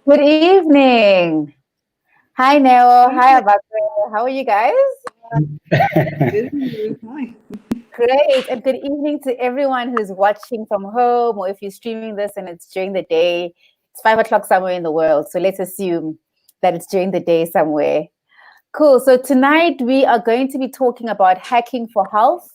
Good evening. Hi, Neo. Hi, Abakwe. How are you guys? Good. Hi. Great. And good evening to everyone who's watching from home, or if you're streaming this and it's during the day, it's 5 o'clock somewhere in the world. So let's assume that it's during the day somewhere. Cool. So tonight we are going to be talking about hacking for health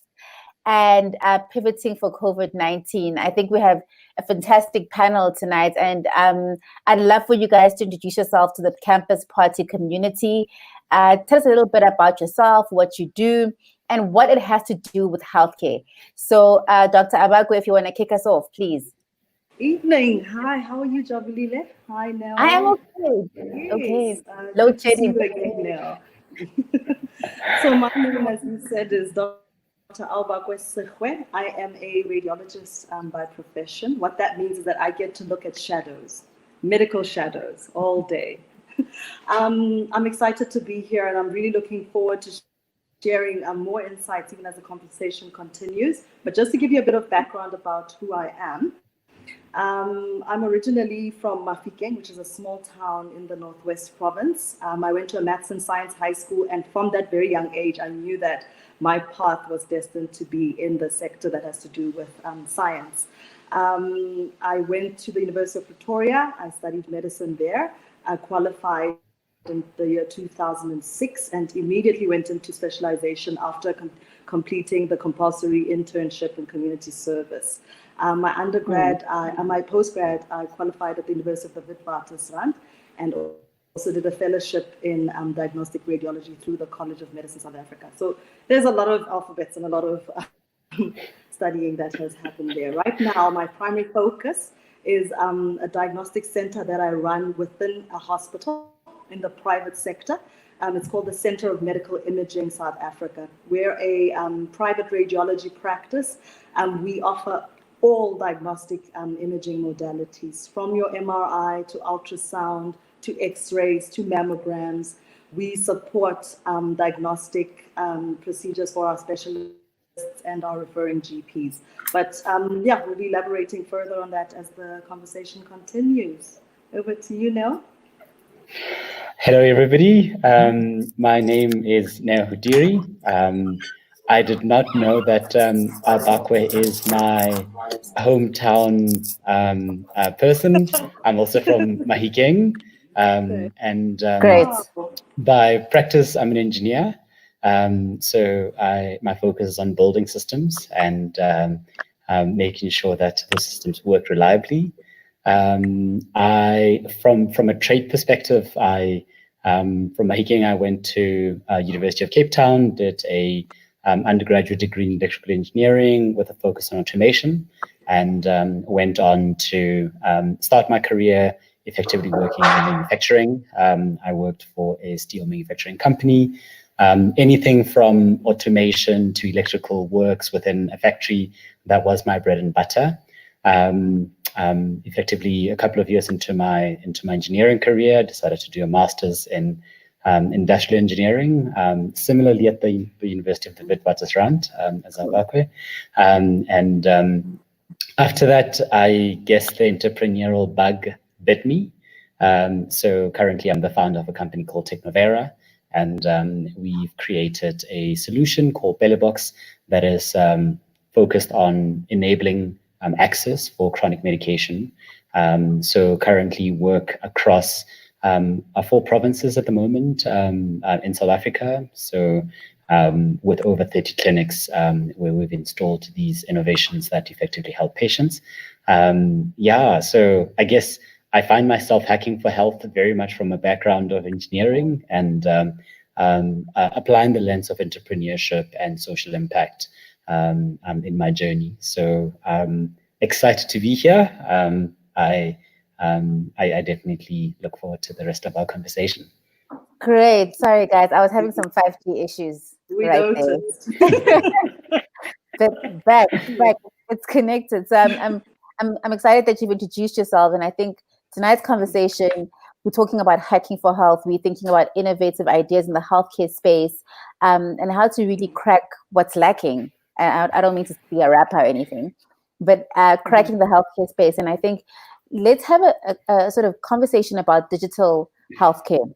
and pivoting for COVID-19. I think we have a fantastic panel tonight, and I'd love for you guys to introduce yourself to the campus party community. Tell us a little bit about yourself, what you do, and what it has to do with healthcare. So, Dr. Abagwe, if you want to kick us off, please. Evening. Hi. How are you, Jabalile? Hi, I am Nell. okay. Okay. Yes. Load Good to see shedding. you again, Nell. So my name, as you said, is Dr. Albakwe Sehwe. I am a radiologist by profession. What that means is that I get to look at shadows, medical shadows, all day. I'm excited to be here, and I'm really looking forward to sharing more insights even as the conversation continues. But just to give you a bit of background about who I am, I'm originally from Mafikeng, which is a small town in the Northwest Province. I went to a maths and science high school, and from that very young age, I knew that my path was destined to be in the sector that has to do with science. I went to the University of Pretoria. I studied medicine there. I qualified in the year 2006 and immediately went into specialization after completing the compulsory internship in community service. My undergrad and my postgrad, I qualified at the University of the Witwatersrand and also did a fellowship in diagnostic radiology through the College of Medicine South Africa. So there's a lot of alphabets and a lot of studying that has happened there. Right now, my primary focus is a diagnostic center that I run within a hospital in the private sector. It's called the Center of Medical Imaging South Africa. We're a private radiology practice. We offer all diagnostic imaging modalities, from your MRI to ultrasound to X-rays to mammograms. We support diagnostic procedures for our specialists and our referring GPs. But we'll be elaborating further on that as the conversation continues. Over to you, Nell. Hello, everybody. My name is Neo Hudiri. I did not know that Albakwe is my hometown person. I'm also from Mahikeng. Great. By practice, I'm an engineer. My focus is on building systems and making sure that the systems work reliably. From a trade perspective, from Mahikeng, I went to University of Cape Town, did a undergraduate degree in electrical engineering with a focus on automation, and went on to start my career effectively working in manufacturing. I worked for a steel manufacturing company. Anything from automation to electrical works within a factory, that was my bread and butter. Effectively, a couple of years into my engineering career, I decided to do a master's in industrial engineering, similarly at the University of the Witwatersrand, as Albakwe. After that, I guess the entrepreneurial bug bit me. So currently, I'm the founder of a company called Technovera, and we've created a solution called Bellybox that is focused on enabling access for chronic medication. So currently work across our 4 provinces at the moment in South Africa. So with over 30 clinics where we've installed these innovations that effectively help patients. So I guess I find myself hacking for health very much from a background of engineering and applying the lens of entrepreneurship and social impact in my journey. So excited to be here. I definitely look forward to the rest of our conversation. Great. Sorry, guys. I was having some 5G issues right there. But back, it's connected. So I'm excited that you've introduced yourself, and I think tonight's conversation, we're talking about hacking for health. We're thinking about innovative ideas in the healthcare space, and how to really crack what's lacking. And I don't mean to be a rapper or anything, but cracking the healthcare space. And I think let's have a sort of conversation about digital healthcare.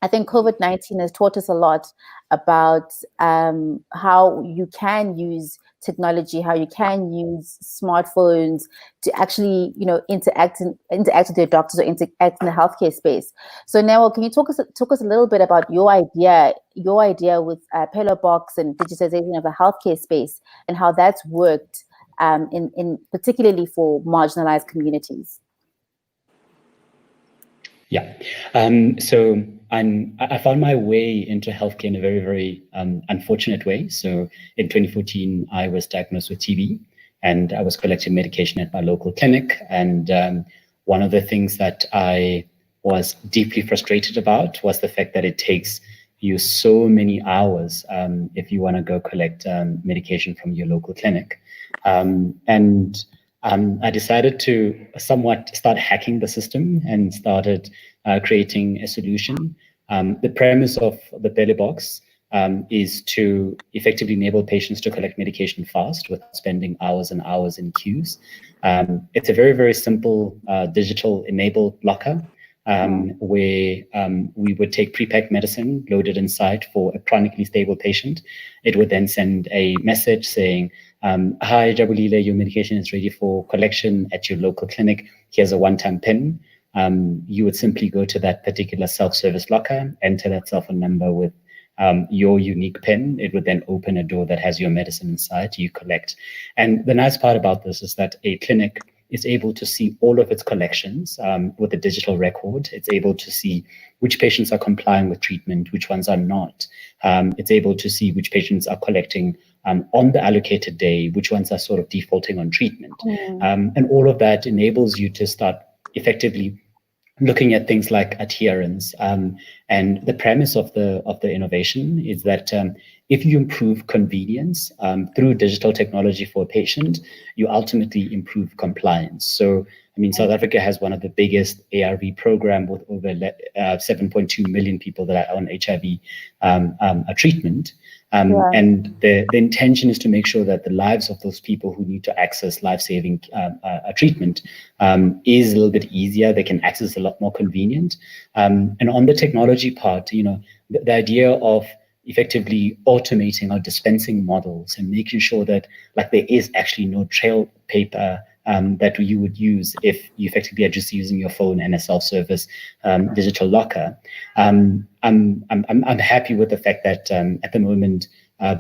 I think COVID-19 has taught us a lot about how you can use technology, how you can use smartphones to actually, interact with your doctors or interact in the healthcare space. So now, can you talk us a little bit about your idea with Pillow Box and digitization of the healthcare space and how that's worked in particularly for marginalized communities? Yeah. So I found my way into healthcare in a very, very unfortunate way. So in 2014, I was diagnosed with TB, and I was collecting medication at my local clinic. And one of the things that I was deeply frustrated about was the fact that it takes you so many hours if you want to go collect medication from your local clinic. I decided to somewhat start hacking the system and started creating a solution. The premise of the Belly Box is to effectively enable patients to collect medication fast without spending hours and hours in queues. It's a very, very simple digital enabled locker where we would take pre-packed medicine, load it inside for a chronically stable patient. It would then send a message saying, hi, Jabulile, your medication is ready for collection at your local clinic. Here's a one-time PIN. You would simply go to that particular self-service locker, enter that cell phone number with your unique PIN. It would then open a door that has your medicine inside. You collect. And the nice part about this is that a clinic is able to see all of its collections with a digital record. It's able to see which patients are complying with treatment, which ones are not. It's able to see which patients are collecting on the allocated day, which ones are sort of defaulting on treatment. And all of that enables you to start effectively looking at things like adherence. And the premise of the innovation is that if you improve convenience through digital technology for a patient, you ultimately improve compliance. So, I mean, South Africa has one of the biggest ARV program with over 7.2 million people that are on HIV treatment. And the intention is to make sure that the lives of those people who need to access life-saving treatment is a little bit easier. They can access a lot more convenient. And on the technology part, the idea of effectively automating our dispensing models and making sure that there is actually no trail paper that you would use if you effectively are just using your phone and a self-service digital locker. I'm happy with the fact that at the moment,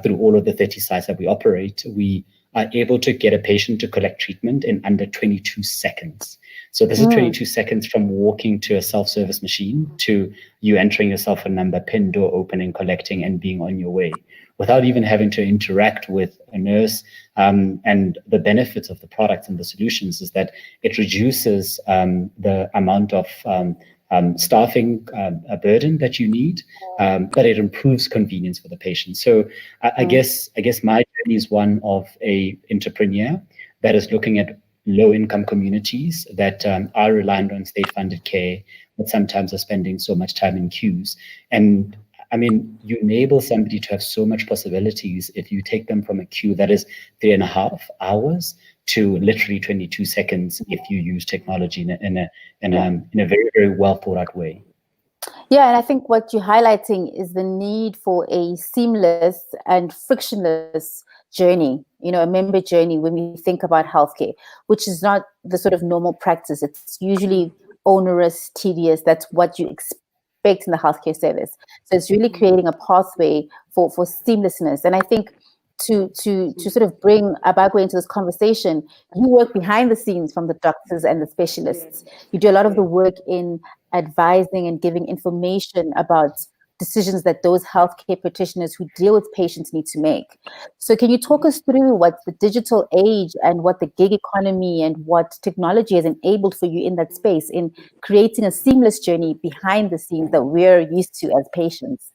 through all of the 30 sites that we operate, we are able to get a patient to collect treatment in under 22 seconds. So this is 22 seconds from walking to a self-service machine to you entering your cell phone number, PIN, door opening, collecting, and being on your way, without even having to interact with a nurse. And the benefits of the products and the solutions is that it reduces the amount of staffing burden that you need, but it improves convenience for the patient. So I guess my journey is one of a entrepreneur that is looking at low-income communities that are reliant on state-funded care, but sometimes are spending so much time in queues. And I mean, you enable somebody to have so much possibilities if you take them from a queue that is 3.5 hours to literally 22 seconds if you use technology in a very, very well thought out way. Yeah, and I think what you're highlighting is the need for a seamless and frictionless journey, a member journey when we think about healthcare, which is not the sort of normal practice. It's usually onerous, tedious. That's what you expect in the healthcare service. So it's really creating a pathway for seamlessness. And I think to sort of bring Abagwe into this conversation, you work behind the scenes from the doctors and the specialists. You do a lot of the work in advising and giving information about decisions that those healthcare practitioners who deal with patients need to make. So can you talk us through what the digital age and what the gig economy and what technology has enabled for you in that space in creating a seamless journey behind the scenes that we're used to as patients?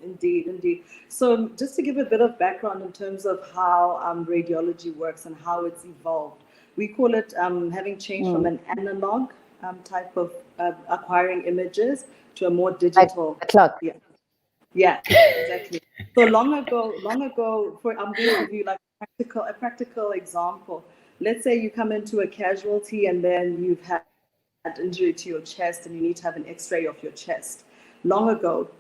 Indeed. So just to give a bit of background in terms of how radiology works and how it's evolved, we call it having changed from an analog type of acquiring images to a more digital. Like a clock. Yeah, exactly. So long ago, I'm going to give you like a practical example. let's say you come into a casualty and then you've had injury to your chest and you need to have an x-ray of your chest. Long ago,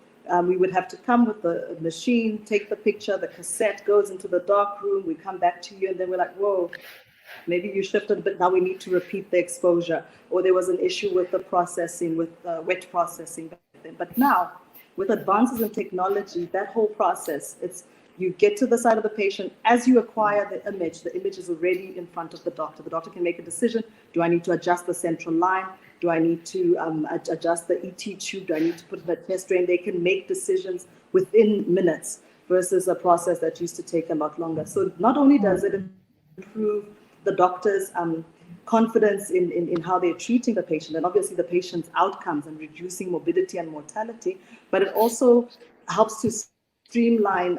we would have to come with the machine, take the picture, the cassette goes into the dark room, we come back to you, and then we're like, whoa, maybe you shifted a bit, now we need to repeat the exposure. Or there was an issue with the processing, with wet processing back then. But now, with advances in technology, that whole process, it's you get to the side of the patient. As you acquire the image is already in front of the doctor. The doctor can make a decision. Do I need to adjust the central line? Do I need to adjust the ET tube? Do I need to put in a chest drain? They can make decisions within minutes versus a process that used to take a lot longer. So not only does it improve the doctor's confidence in how they're treating the patient, and obviously the patient's outcomes and reducing morbidity and mortality, but it also helps to streamline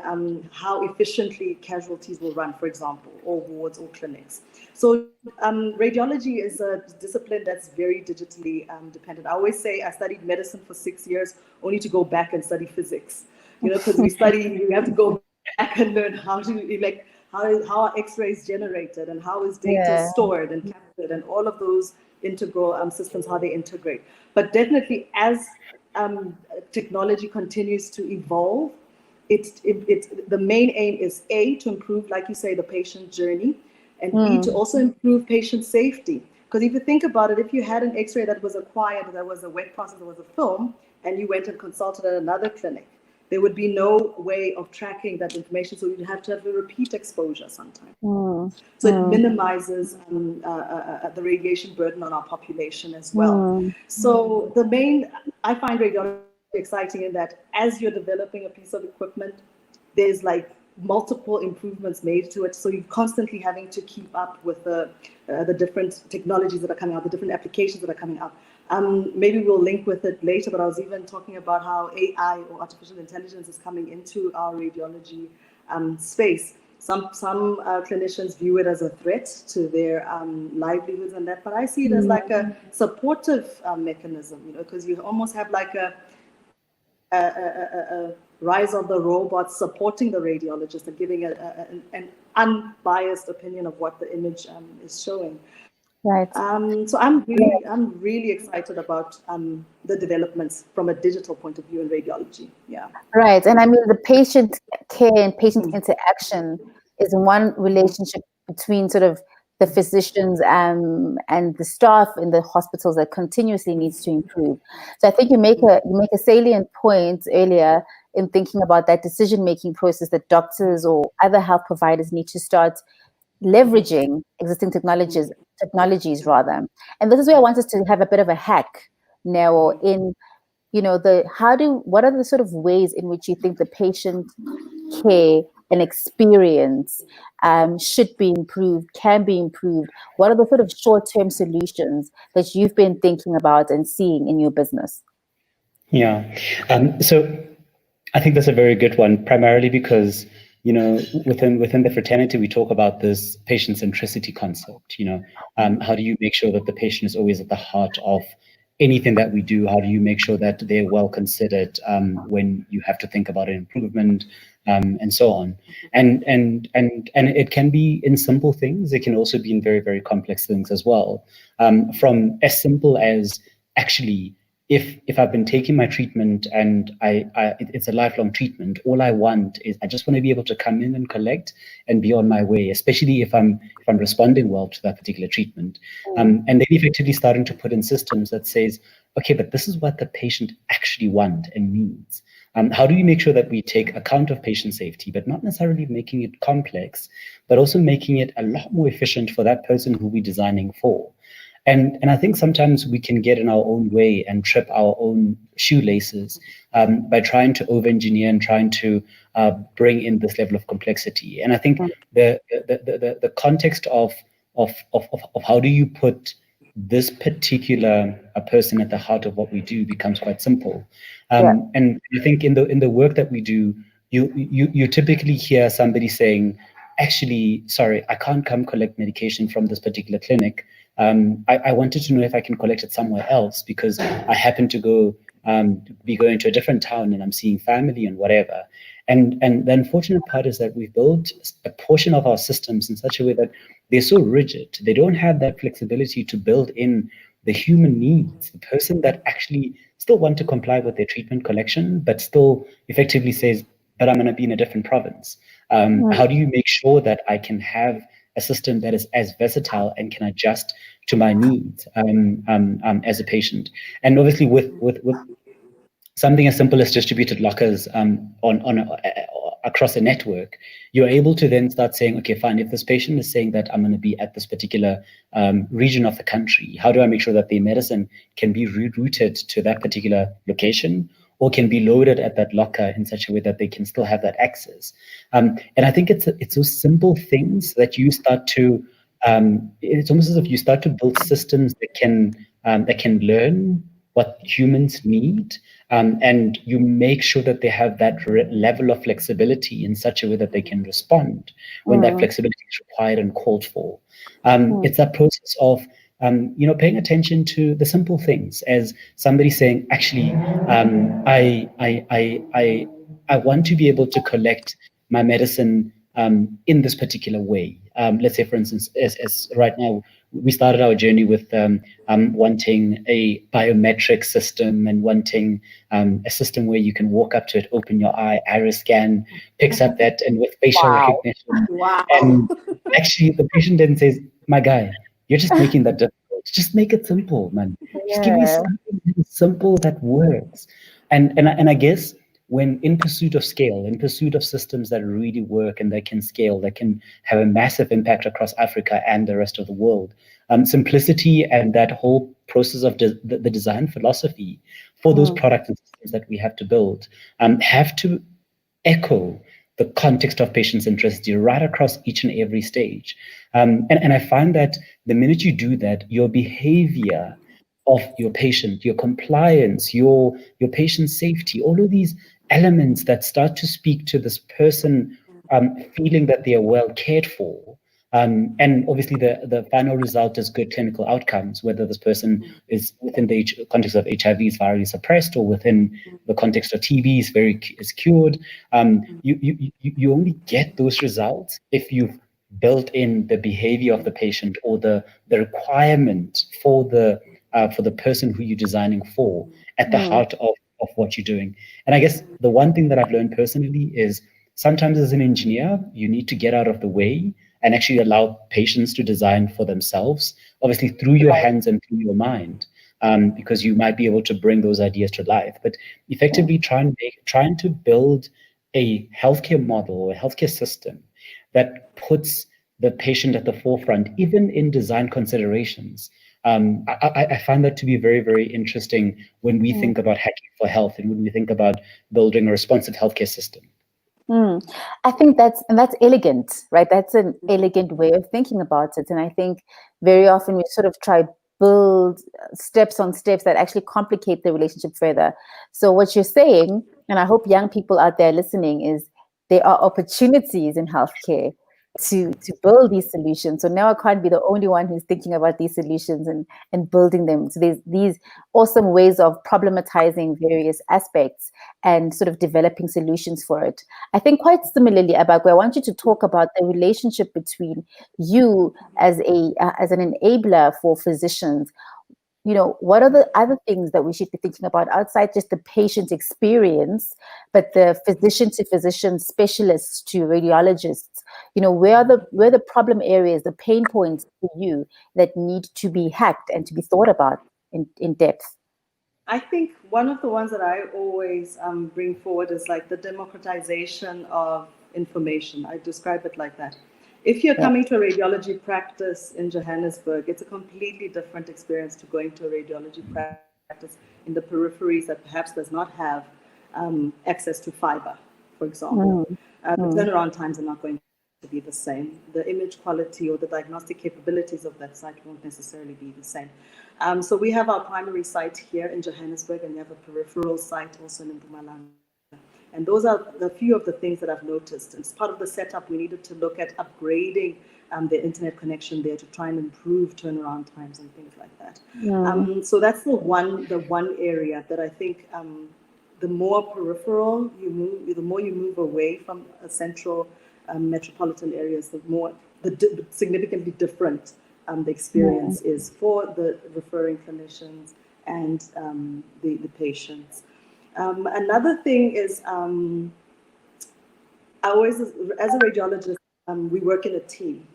how efficiently casualties will run, for example, or wards or clinics. So radiology is a discipline that's very digitally dependent. I always say I studied medicine for 6 years only to go back and study physics, because you have to go back and learn how are X-rays generated and how is data stored and captured and all of those integral systems, how they integrate. But definitely as technology continues to evolve, the main aim is A, to improve, like you say, the patient journey, and B, to also improve patient safety. Because if you think about it, if you had an X-ray that was acquired, that was a wet process, that was a film, and you went and consulted at another clinic, there would be no way of tracking that information, so you'd have to have a repeat exposure sometimes. So it minimizes the radiation burden on our population as well. So I find radiology exciting in that as you're developing a piece of equipment, there's like multiple improvements made to it. So you're constantly having to keep up with the different technologies that are coming out, the different applications that are coming out. Maybe we'll link with it later, but I was even talking about how AI or artificial intelligence is coming into our radiology space. Some clinicians view it as a threat to their livelihoods and that, but I see it as like a supportive mechanism, because you almost have like a rise of the robots supporting the radiologist and giving an unbiased opinion of what the image is showing. Right. So I'm really excited about the developments from a digital point of view in radiology. Yeah. Right, and I mean the patient care and patient interaction is one relationship between sort of the physicians and the staff in the hospitals that continuously needs to improve. So I think you make a salient point earlier in thinking about that decision-making process that doctors or other health providers need to start leveraging existing technologies rather. And this is where I want us to have a bit of a hack now in, what are the sort of ways in which you think the patient care and experience should be improved, can be improved? What are the sort of short-term solutions that you've been thinking about and seeing in your business? Yeah. So I think that's a very good one, primarily because, within the fraternity, we talk about this patient centricity concept. How do you make sure that the patient is always at the heart of anything that we do? How do you make sure that they're well considered when you have to think about an improvement, and so on? And it can be in simple things. It can also be in very, very complex things as well. From as simple as actually, if I've been taking my treatment and it's a lifelong treatment, all I want is I just want to be able to come in and collect and be on my way, especially if I'm responding well to that particular treatment. And then effectively starting to put in systems that says, okay, but this is what the patient actually wants and needs. How do you make sure that we take account of patient safety, but not necessarily making it complex, but also making it a lot more efficient for that person who we're designing for? And I think sometimes we can get in our own way and trip our own shoelaces by trying to over-engineer and trying to bring in this level of complexity. And I think the context of how do you put this particular person at the heart of what we do becomes quite simple. And I think in the work that we do, you typically hear somebody saying, actually, sorry, I can't come collect medication from this particular clinic. I wanted to know if I can collect it somewhere else because I happen to be going to a different town and I'm seeing family and whatever. And the unfortunate part is that we've built a portion of our systems in such a way that they're so rigid. They don't have that flexibility to build in the human needs, the person that actually still want to comply with their treatment collection, but still effectively says, but I'm going to be in a different province. How do you make sure that I can have a system that is as versatile and can adjust to my needs as a patient? And obviously with something as simple as distributed lockers across a network, you're able to then start saying, okay, fine, if this patient is saying that I'm going to be at this particular region of the country, how do I make sure that their medicine can be rerouted to that particular location, or can be loaded at that locker in such a way that they can still have that access? And I think it's those simple things that you start to, it's almost as if you start to build systems that can learn what humans need, and you make sure that they have that level of flexibility in such a way that they can respond when that flexibility is required and called for. It's that process of paying attention to the simple things, as somebody saying, actually, I want to be able to collect my medicine in this particular way. Let's say, for instance, as right now, we started our journey with wanting a biometric system and wanting a system where you can walk up to it, open your eye, iris scan, picks up that, and with facial recognition. Wow. And actually, the patient then says, my guy, you're just making that difficult. Just make it simple, man. Just give me something simple that works. And I guess when in pursuit of scale, in pursuit of systems that really work and that can scale, that can have a massive impact across Africa and the rest of the world, simplicity and that whole process of the design philosophy for those products and systems that we have to build have to echo the context of patient centricity right across each and every stage. And I find that the minute you do that, your behavior of your patient, your compliance, your patient safety, all of these elements that start to speak to this person feeling that they are well cared for. And obviously the final result is good clinical outcomes, whether this person is within the context of HIV is virally suppressed, or within the context of TB is cured. You only get those results if you've built in the behavior of the patient, or the requirement for the person who you're designing for at the heart of what you're doing. And I guess the one thing that I've learned personally is sometimes as an engineer, you need to get out of the way and actually allow patients to design for themselves, obviously through your hands and through your mind, because you might be able to bring those ideas to life. But effectively trying to build a healthcare model or a healthcare system that puts the patient at the forefront, even in design considerations. I find that to be very, very interesting when we think about hacking for health and when we think about building a responsive healthcare system. I think that's elegant, right? That's an elegant way of thinking about it. And I think very often we sort of try build steps on steps that actually complicate the relationship further. So what you're saying, and I hope young people out there listening, is there are opportunities in healthcare to build these solutions. So now I can't be the only one who's thinking about these solutions and building them. So there's these awesome ways of problematizing various aspects and sort of developing solutions for it. I think quite similarly, Abakwe, I want you to talk about the relationship between you as an enabler for physicians. What are the other things that we should be thinking about outside just the patient experience, but the physician to physician, specialists to radiologists? Where are the problem areas, the pain points for you that need to be hacked and to be thought about in depth? I think one of the ones that I always bring forward is like the democratization of information. I describe it like that. If you're coming to a radiology practice in Johannesburg, it's a completely different experience to going to a radiology practice in the peripheries that perhaps does not have access to fiber, for example. The turnaround times are not going to be the same. The image quality or the diagnostic capabilities of that site won't necessarily be the same. So we have our primary site here in Johannesburg, and we have a peripheral site also in Mpumalanga. And those are the few of the things that I've noticed. As part of the setup, we needed to look at upgrading the internet connection there to try and improve turnaround times and things like that. So that's the one area that I think the more peripheral you move, the more you move away from a central metropolitan areas, the significantly different the experience is for the referring clinicians and the patients. Another thing is, I always, as a radiologist, we work in a team.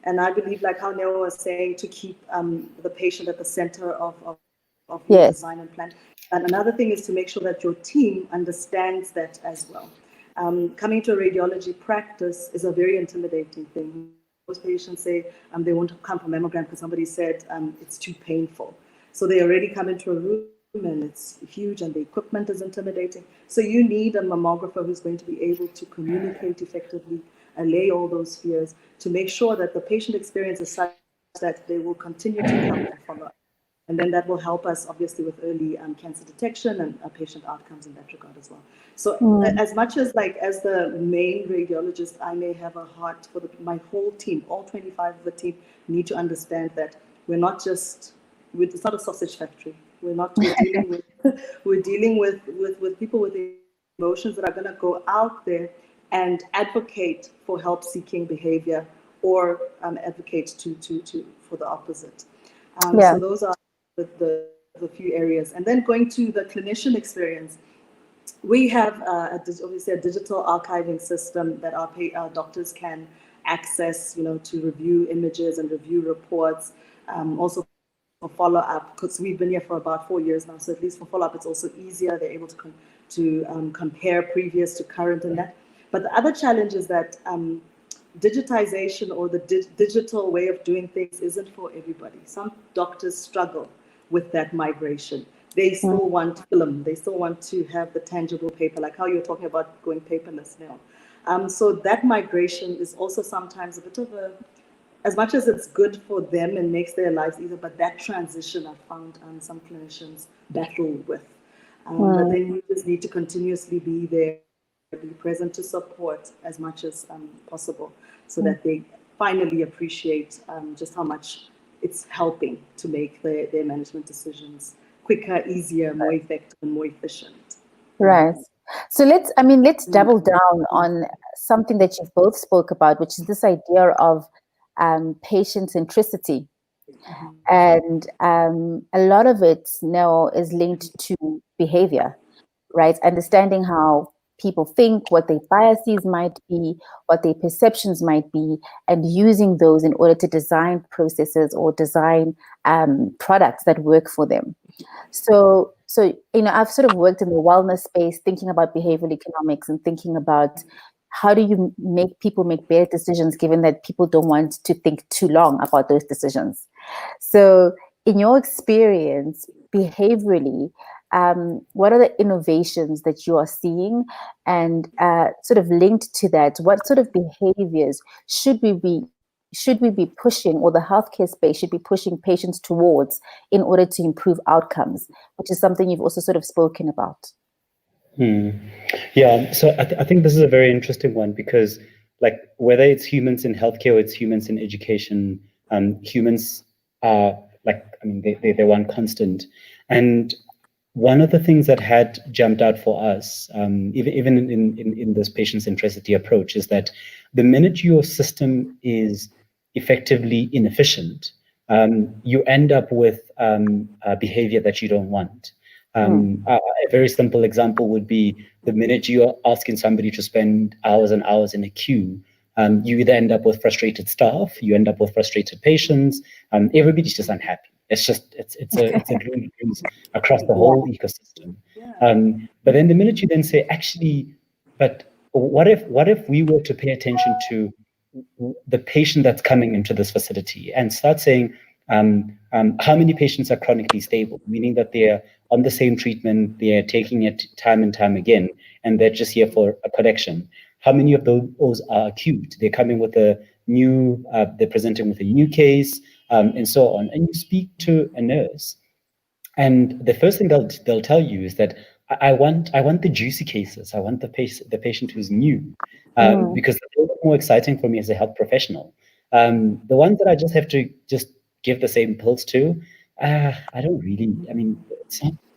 And I believe, like how Neo was saying, to keep the patient at the center of your Yes. design and plan. And another thing is to make sure that your team understands that as well. Coming to a radiology practice is a very intimidating thing. Most patients say they won't come for mammogram because somebody said it's too painful. So they already come into a room and it's huge and the equipment is intimidating. So you need a mammographer who's going to be able to communicate effectively, allay all those fears, to make sure that the patient experience is such that they will continue to come and follow up. And then that will help us, obviously, with early cancer detection and patient outcomes in that regard as well. So as much as, like, as the main radiologist, I may have a heart for my whole team, all 25 of the team need to understand that we're not just, it's not a sausage factory. We're dealing with people with emotions that are going to go out there and advocate for help-seeking behavior or advocate for the opposite. So those are the few areas. And then going to the clinician experience, we have obviously a digital archiving system that our doctors can access, to review images and review reports. Also for follow-up, because we've been here for about 4 years now, so at least for follow-up it's also easier. They're able to compare previous to current and that. But the other challenge is that digitization or the digital way of doing things isn't for everybody. Some doctors struggle with that migration. They still want film. They still want to have the tangible paper, like how you're talking about going paperless now. So that migration is also sometimes a bit of as much as it's good for them and makes their lives easier, but that transition I found some clinicians battle with. But then you just need to continuously be there, be present to support as much as possible, so that they finally appreciate just how much it's helping to make their management decisions quicker, easier, more effective, and more efficient. Right. So let's double down on something that you've both spoke about, which is this idea of patient centricity. And a lot of it now is linked to behavior, right? Understanding how people think, what their biases might be, what their perceptions might be, and using those in order to design processes or design products that work for them. So I've sort of worked in the wellness space, thinking about behavioral economics and thinking about how do you make people make better decisions, given that people don't want to think too long about those decisions. So in your experience, behaviorally, what are the innovations that you are seeing? And sort of linked to that, what sort of behaviors should we be pushing, or the healthcare space should be pushing patients towards in order to improve outcomes, which is something you've also sort of spoken about? Yeah, so I think this is a very interesting one, because like whether it's humans in healthcare or it's humans in education, humans are they're one constant. And one of the things that had jumped out for us, even in this patient centricity approach, is that the minute your system is effectively inefficient, you end up with behavior that you don't want. A very simple example would be the minute you're asking somebody to spend hours and hours in a queue, you either end up with frustrated staff, you end up with frustrated patients, everybody's just unhappy. It's a dream across the whole ecosystem. But then the minute you then say, actually, but what if we were to pay attention to the patient that's coming into this facility and start saying, how many patients are chronically stable, meaning that they're on the same treatment, they're taking it time and time again, and they're just here for a correction. How many of those are acute? They're coming with a new, they're presenting with a new case, and so on. And you speak to a nurse, and the first thing they'll tell you is that I want the juicy cases. I want the patient who's new, because they're more exciting for me as a health professional. The ones that I just have to give the same pills to, I don't really. I mean,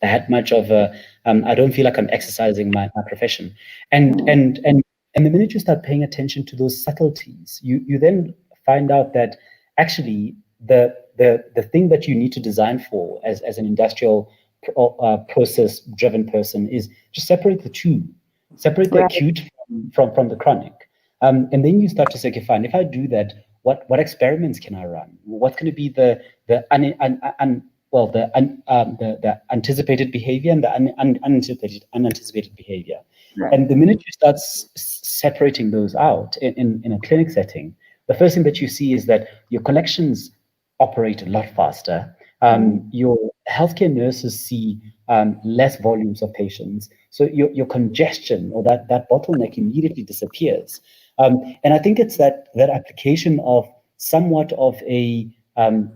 that much of a, I don't feel like I'm exercising my profession. And the minute you start paying attention to those subtleties, you then find out that actually the thing that you need to design for as an industrial process driven person is just separate the two, separate the acute from the chronic. And then you start to say, okay, fine, if I do that, what experiments can I run? What's going to be the anticipated behavior and the unanticipated behavior? Right. And the minute you start separating those out in a clinic setting, the first thing that you see is that your collections operate a lot faster. Your healthcare nurses see less volumes of patients. So your congestion or that bottleneck immediately disappears. And I think it's that application of somewhat of a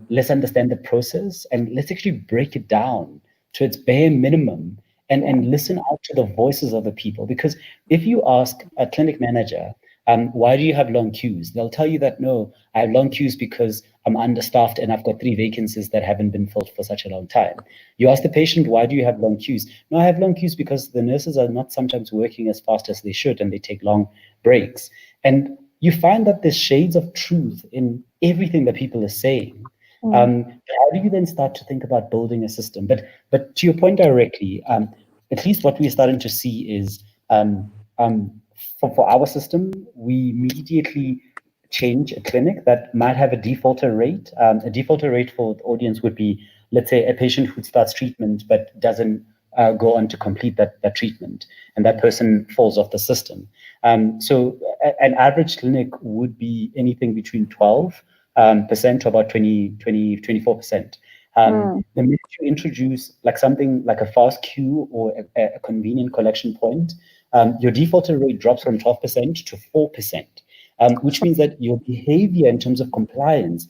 let's understand the process and let's actually break it down to its bare minimum and listen out to the voices of the people. Because if you ask a clinic manager, why do you have long queues? They'll tell you that, no, I have long queues because I'm understaffed and I've got 3 vacancies that haven't been filled for such a long time. You ask the patient, why do you have long queues? No, I have long queues because the nurses are not sometimes working as fast as they should and they take long breaks. And you find that there's shades of truth in everything that people are saying. How do you then start to think about building a system? But to your point directly, at least what we're starting to see is for our system, we immediately change a clinic that might have a defaulter rate. A defaulter rate for the audience would be, let's say, a patient who starts treatment but doesn't go on to complete that treatment, and that person falls off the system. So an average clinic would be anything between 12% to about 24%. The minute you introduce like something like a fast queue or a convenient collection point, your defaulter rate drops from 12% to 4%, which means that your behavior in terms of compliance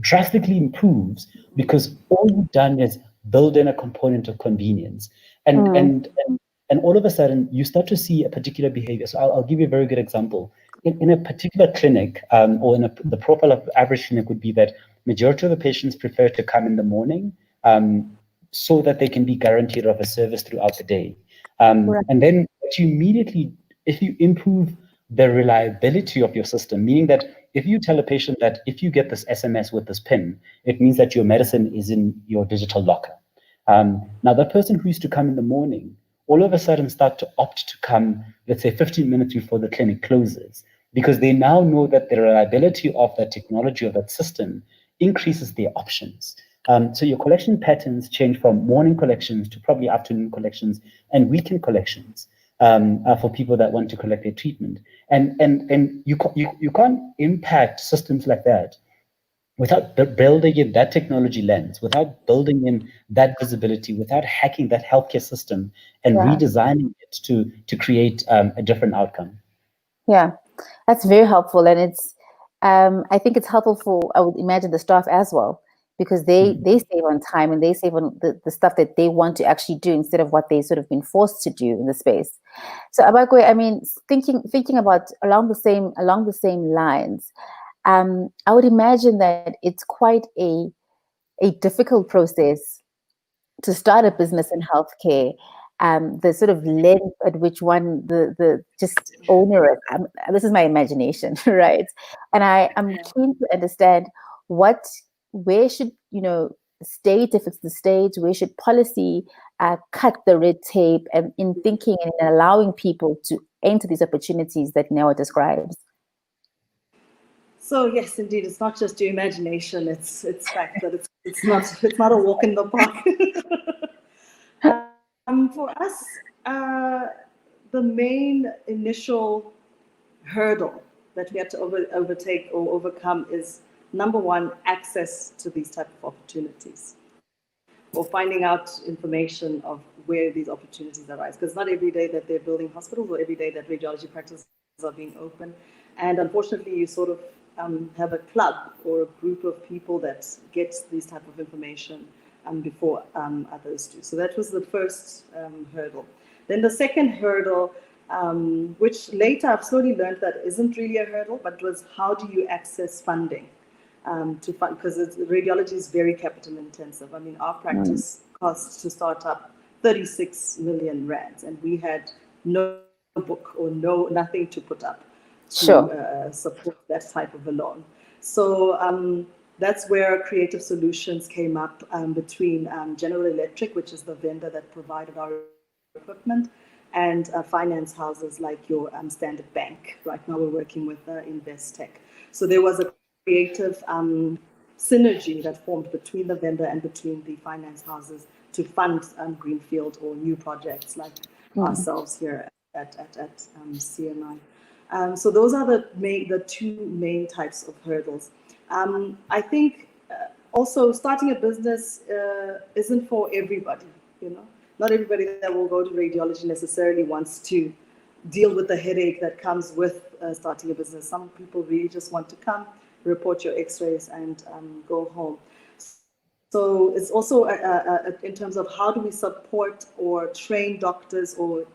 drastically improves because all you've done is build in a component of convenience. And all of a sudden, you start to see a particular behavior. So I'll give you a very good example. In a particular clinic, or in the profile of average clinic would be that majority of the patients prefer to come in the morning so that they can be guaranteed of a service throughout the day. And then what you immediately, if you improve the reliability of your system, meaning that if you tell a patient that if you get this SMS with this PIN, it means that your medicine is in your digital locker. Now, the person who used to come in the morning, all of a sudden start to opt to come, let's say 15 minutes before the clinic closes, because they now know that the reliability of that technology or that system increases their options. So your collection patterns change from morning collections to probably afternoon collections and weekend collections for people that want to collect their treatment. And you can't impact systems like that without building in that technology lens, without building in that visibility, without hacking that healthcare system and redesigning it to create a different outcome. Yeah, that's very helpful. And it's, I think it's helpful for, I would imagine, the staff as well, because they save on time and they save on the stuff that they want to actually do instead of what they sort of been forced to do in the space. So Abakwe, I mean, thinking about along the same lines, I would imagine that it's quite a difficult process to start a business in healthcare. The sort of length at which one, the just onerous, this is my imagination, right? And I'm keen to understand where should, state, if it's the state, where should policy cut the red tape and in thinking and allowing people to enter these opportunities that Noah describes? So yes, indeed, it's not just your imagination; it's fact that it's not a walk in the park. For us, the main initial hurdle that we had to overtake or overcome is, number one, access to these type of opportunities, or finding out information of where these opportunities arise. Because not every day that they're building hospitals or every day that radiology practices are being open. And unfortunately, you sort of have a club or a group of people that gets these type of information before others do. So that was the first hurdle. Then the second hurdle, which later I've slowly learned that isn't really a hurdle, but was how do you access funding? to fund, because radiology is very capital intensive. I mean, our practice costs to start up 36 million rands, and we had no book or nothing to put up to support that type of a loan. So that's where Creative Solutions came up between General Electric, which is the vendor that provided our equipment, and finance houses like your Standard Bank. Right now we're working with Investec. So there was a creative synergy that formed between the vendor and between the finance houses to fund greenfield or new projects like ourselves here at CMI. So those are the two main types of hurdles. I think also starting a business isn't for everybody, you know. Not everybody that will go to radiology necessarily wants to deal with the headache that comes with starting a business. Some people really just want to come, report your x-rays, and go home. So it's also in terms of how do we support or train doctors or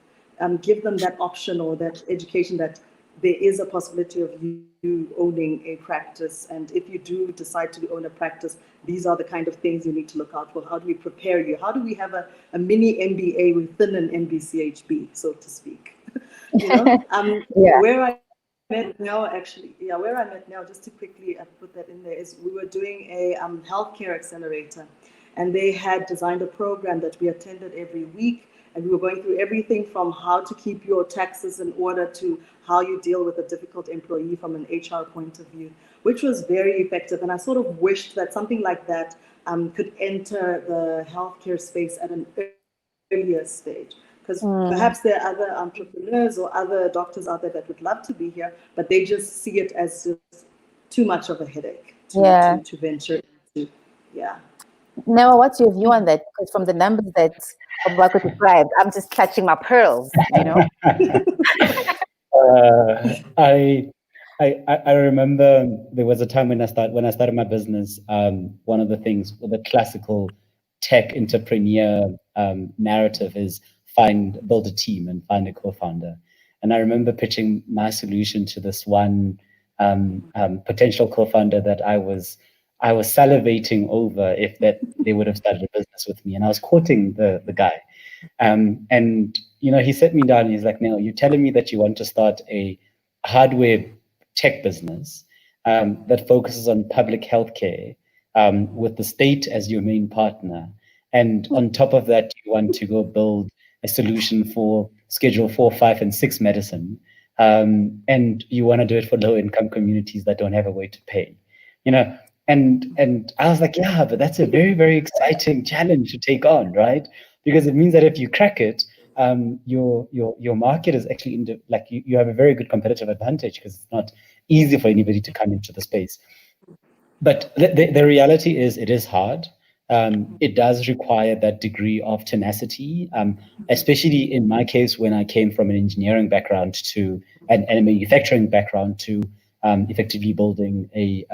give them that option or that education that there is a possibility of you owning a practice. And if you do decide to own a practice, these are the kind of things you need to look out for. How do we prepare you? How do we have a mini MBA within an MBCHB, so to speak? You know, where I met now, actually, where I met now, just to quickly put that in there, is we were doing a healthcare accelerator, and they had designed a program that we attended every week. And we were going through everything from how to keep your taxes in order to how you deal with a difficult employee from an HR point of view, which was very effective. And I sort of wished that something like that could enter the healthcare space at an earlier stage. Because perhaps there are other entrepreneurs or other doctors out there that would love to be here, but they just see it as just too much of a headache to venture into. Yeah. Now, what's your view on that? Because from the numbers that Obako described, I'm just clutching my pearls, you know? I remember there was a time when I started my business. One of the things, the classical tech entrepreneur narrative is build a team and find a co-founder. And I remember pitching my solution to this one potential co-founder that I was salivating over if that they would have started a business with me, and I was courting the guy. And you know, he sat me down and he's like, "No, you're telling me that you want to start a hardware tech business that focuses on public healthcare with the state as your main partner, and on top of that, you want to go build a solution for Schedule 4, 5, and 6 medicine, and you want to do it for low-income communities that don't have a way to pay, you know." And I was like, yeah, but that's a very, very exciting challenge to take on, right? Because it means that if you crack it, your market is actually you have a very good competitive advantage because it's not easy for anybody to come into the space. But the reality is it is hard. It does require that degree of tenacity, especially in my case when I came from an engineering background to and a manufacturing background to effectively building a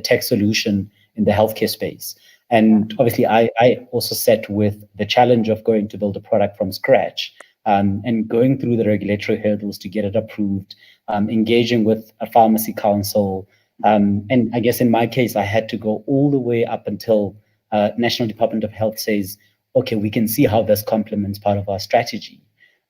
tech solution in the healthcare space. And obviously, I also sat with the challenge of going to build a product from scratch and going through the regulatory hurdles to get it approved, engaging with a pharmacy council. And I guess in my case, I had to go all the way up until National Department of Health says, okay, we can see how this complements part of our strategy.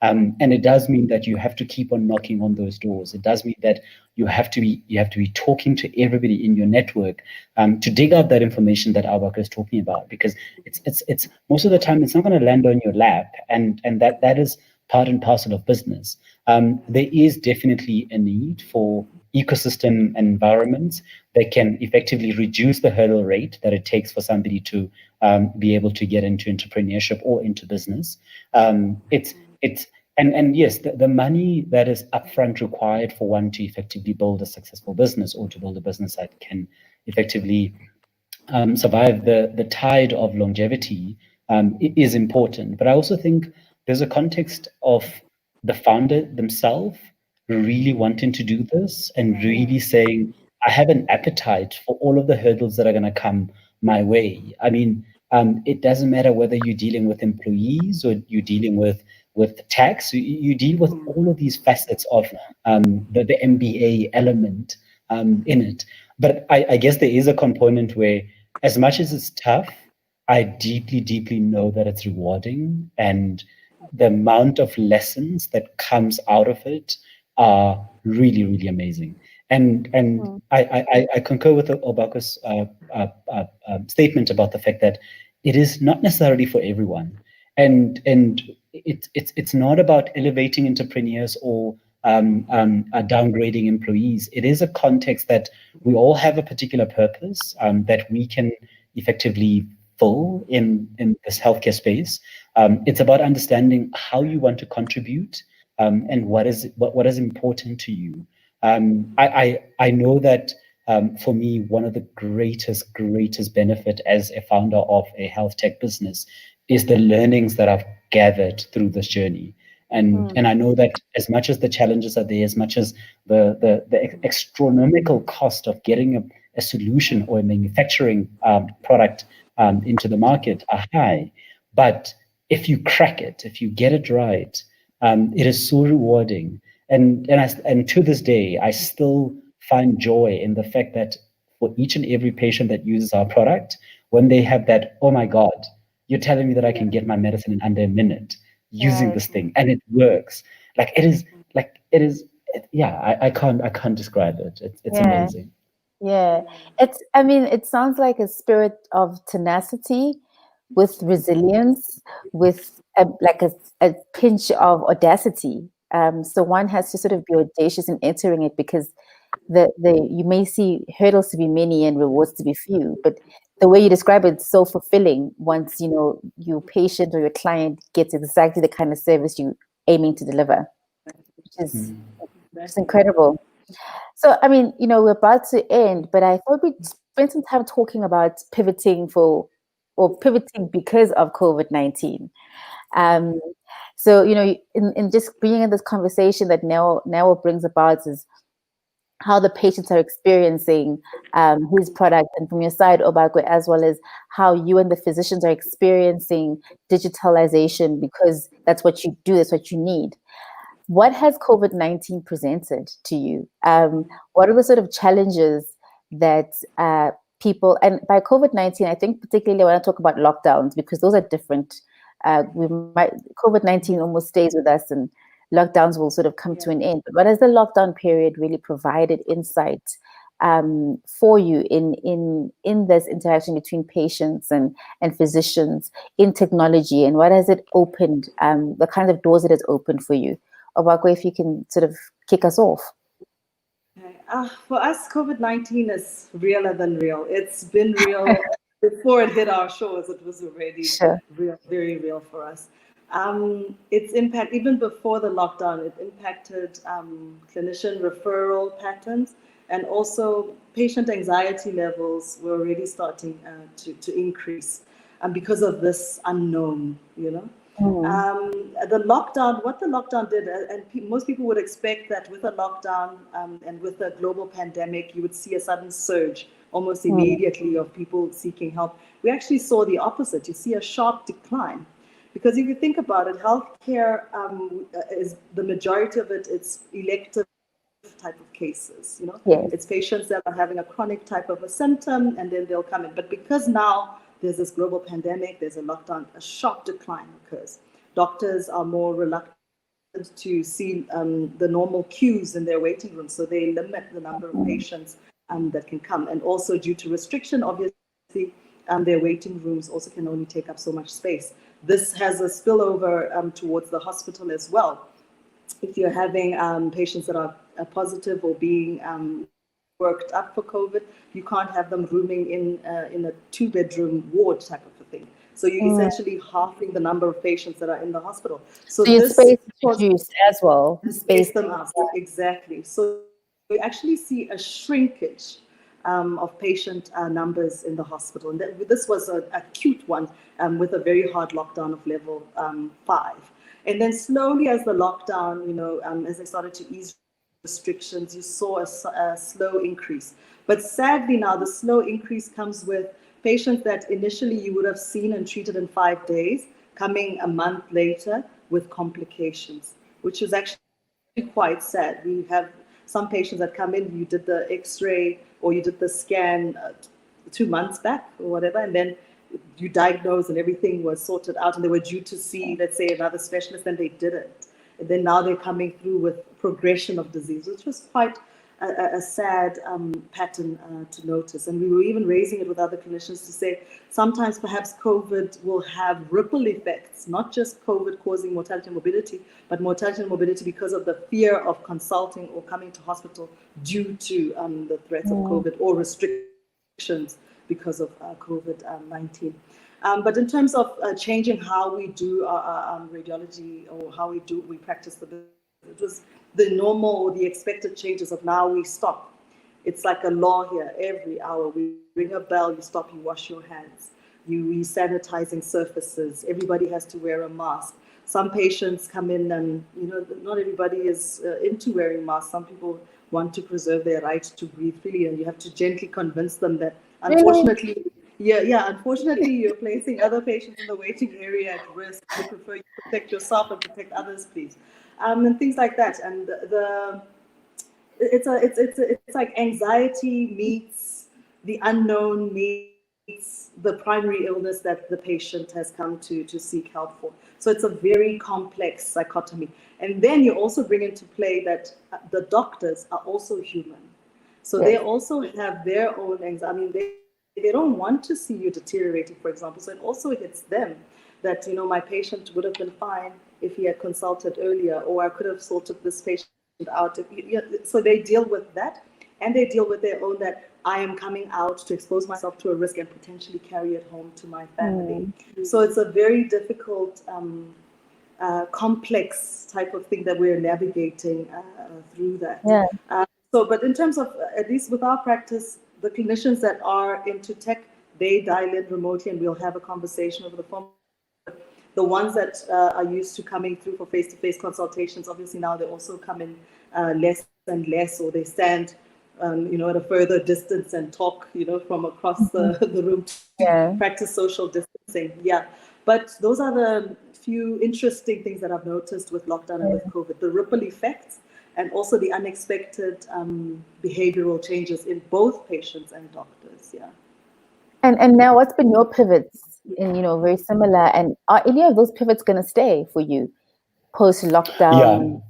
And it does mean that you have to keep on knocking on those doors. It does mean that you have to be talking to everybody in your network to dig out that information that Albaka is talking about, because it's most of the time it's not going to land on your lap, and that is part and parcel of business. There is definitely a need for ecosystem environments that can effectively reduce the hurdle rate that it takes for somebody to be able to get into entrepreneurship or into business. And yes, the money that is upfront required for one to effectively build a successful business or to build a business that can effectively survive the tide of longevity is important. But I also think there's a context of the founder themselves really wanting to do this and really saying, I have an appetite for all of the hurdles that are going to come my way. I mean, it doesn't matter whether you're dealing with employees or you're dealing with tax. You deal with all of these facets of the MBA element in it. But I guess there is a component where, as much as it's tough, I deeply, deeply know that it's rewarding, and the amount of lessons that comes out of it are really, really amazing. And I concur with Obako's statement about the fact that it is not necessarily for everyone, and it's not about elevating entrepreneurs or downgrading employees. It is a context that we all have a particular purpose that we can effectively full in this healthcare space. It's about understanding how you want to contribute and what is important to you. I know that for me, one of the greatest benefit as a founder of a health tech business is the learnings that I've gathered through this journey. And I know that as much as the challenges are there, as much as the astronomical cost of getting a solution or a manufacturing product into the market are high, but if you crack it, if you get it right, it is so rewarding. And to this day, I still find joy in the fact that for each and every patient that uses our product, when they have that, oh my God, you're telling me that I can get my medicine in under a minute using this thing, and it works. I can't describe it. It's amazing. Yeah, it sounds like a spirit of tenacity with resilience, with a pinch of audacity. So one has to sort of be audacious in entering it, because you may see hurdles to be many and rewards to be few, but the way you describe it, it's so fulfilling once your patient or your client gets exactly the kind of service you're aiming to deliver, which is just incredible. So, we're about to end, but I thought we'd spend some time talking about pivoting because of COVID-19. So, in just bringing in this conversation that now what brings about is how the patients are experiencing his product, and from your side, Obakwe, as well as how you and the physicians are experiencing digitalization, because that's what you do, that's what you need. What has COVID-19 presented to you? What are the sort of challenges that people, and by COVID-19, I think particularly when I talk about lockdowns, because those are different. COVID-19 almost stays with us, and lockdowns will sort of come to an end. But what has the lockdown period really provided insight for you in this interaction between patients and physicians, in technology, and what has it opened, the kinds of doors it has opened for you? Obakwe, if you can sort of kick us off. For us, COVID-19 is realer than real. It's been real before it hit our shores. It was already real, very real for us. Its impact, even before the lockdown, it impacted clinician referral patterns, and also patient anxiety levels were already starting to increase because of this unknown, The lockdown, what the lockdown did, and most people would expect that with a lockdown and with a global pandemic, you would see a sudden surge almost immediately of people seeking help. We actually saw the opposite. You see a sharp decline. Because if you think about it, healthcare is the majority of it, it's elective type of cases, It's patients that are having a chronic type of a symptom, and then they'll come in. But because now there's this global pandemic, there's a lockdown, a sharp decline occurs. Doctors are more reluctant to see the normal queues in their waiting rooms, so they limit the number of patients that can come. And also due to restriction, obviously, their waiting rooms also can only take up so much space. This has a spillover towards the hospital as well. If you're having patients that are positive or being worked up for COVID, you can't have them rooming in a 2-bedroom ward type of a thing. So you're essentially halving the number of patients that are in the hospital. So your space reduced as well. Space them up, exactly. So we actually see a shrinkage of patient numbers in the hospital. And this was an acute one with a very hard lockdown of level 5. And then slowly as the lockdown, as they started to ease restrictions, you saw a slow increase. But sadly now the slow increase comes with patients that initially you would have seen and treated in 5 days, coming a month later with complications, which is actually quite sad. We have some patients that come in, you did the X-ray, or you did the scan 2 months back or whatever, and then you diagnosed and everything was sorted out and they were due to see, let's say, another specialist, and they didn't. And then now they're coming through with progression of disease, which was quite a sad pattern to notice. And we were even raising it with other clinicians to say sometimes perhaps COVID will have ripple effects, not just COVID causing mortality and morbidity, but mortality and morbidity because of the fear of consulting or coming to hospital due to the threats of COVID or restrictions because of COVID-19. But in terms of changing how we do our radiology or how we practice the business, it was the normal or the expected changes of now we stop. It's like a law here. Every hour we ring a bell, you stop, you wash your hands. You sanitizing surfaces. Everybody has to wear a mask. Some patients come in and, not everybody is into wearing masks. Some people want to preserve their right to breathe freely, and you have to gently convince them that, unfortunately, unfortunately, you're placing other patients in the waiting area at risk. I prefer you protect yourself and protect others, please. And things like that. And it's like anxiety meets the unknown meets the primary illness that the patient has come to seek help for. So it's a very complex dichotomy. And then you also bring into play that the doctors are also human. So they also have their own anxiety. They don't want to see you deteriorating, for example. So it also hits them that, my patient would have been fine if he had consulted earlier, or I could have sorted this patient out. So they deal with that, and they deal with their own that I am coming out to expose myself to a risk and potentially carry it home to my family. So it's a very difficult, complex type of thing that we're navigating through that. But in terms of, at least with our practice, the clinicians that are into tech, they dial in remotely and we'll have a conversation over the phone. The ones that are used to coming through for face-to-face consultations, obviously now they also come in less and less, or they stand, at a further distance and talk, from across the room to practice social distancing. But those are the few interesting things that I've noticed with lockdown and with COVID, the ripple effects, and also the unexpected behavioral changes in both patients and doctors. And now, what's been your pivots? And very similar. And are any of those pivots going to stay for you post lockdown?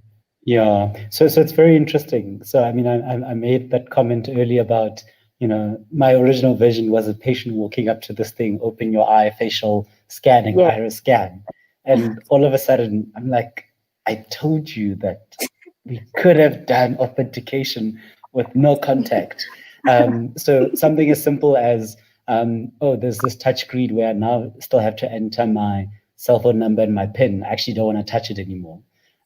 So it's very interesting. So I mean, I made that comment earlier about my original vision was a patient walking up to this thing, open your eye, facial scanning, iris scan, and all of a sudden I'm like, I told you that we could have done authentication with no contact. So something as simple as there's this touch screen where I now still have to enter my cell phone number and my PIN. I actually don't want to touch it anymore.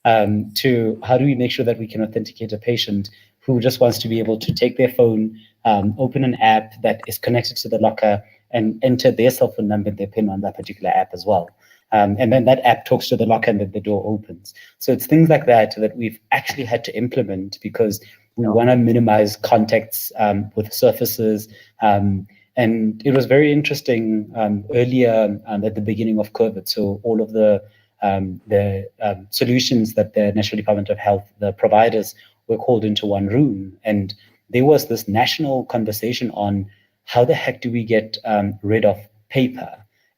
To how do we make sure that we can authenticate a patient who just wants to be able to take their phone, open an app that is connected to the locker and enter their cell phone number and their PIN on that particular app as well. And then that app talks to the locker and then the door opens. So it's things like that we've actually had to implement because we want to minimize contacts with surfaces. And it was very interesting earlier at the beginning of COVID. So all of the solutions that the National Department of Health, the providers, were called into one room. And there was this national conversation on how the heck do we get rid of paper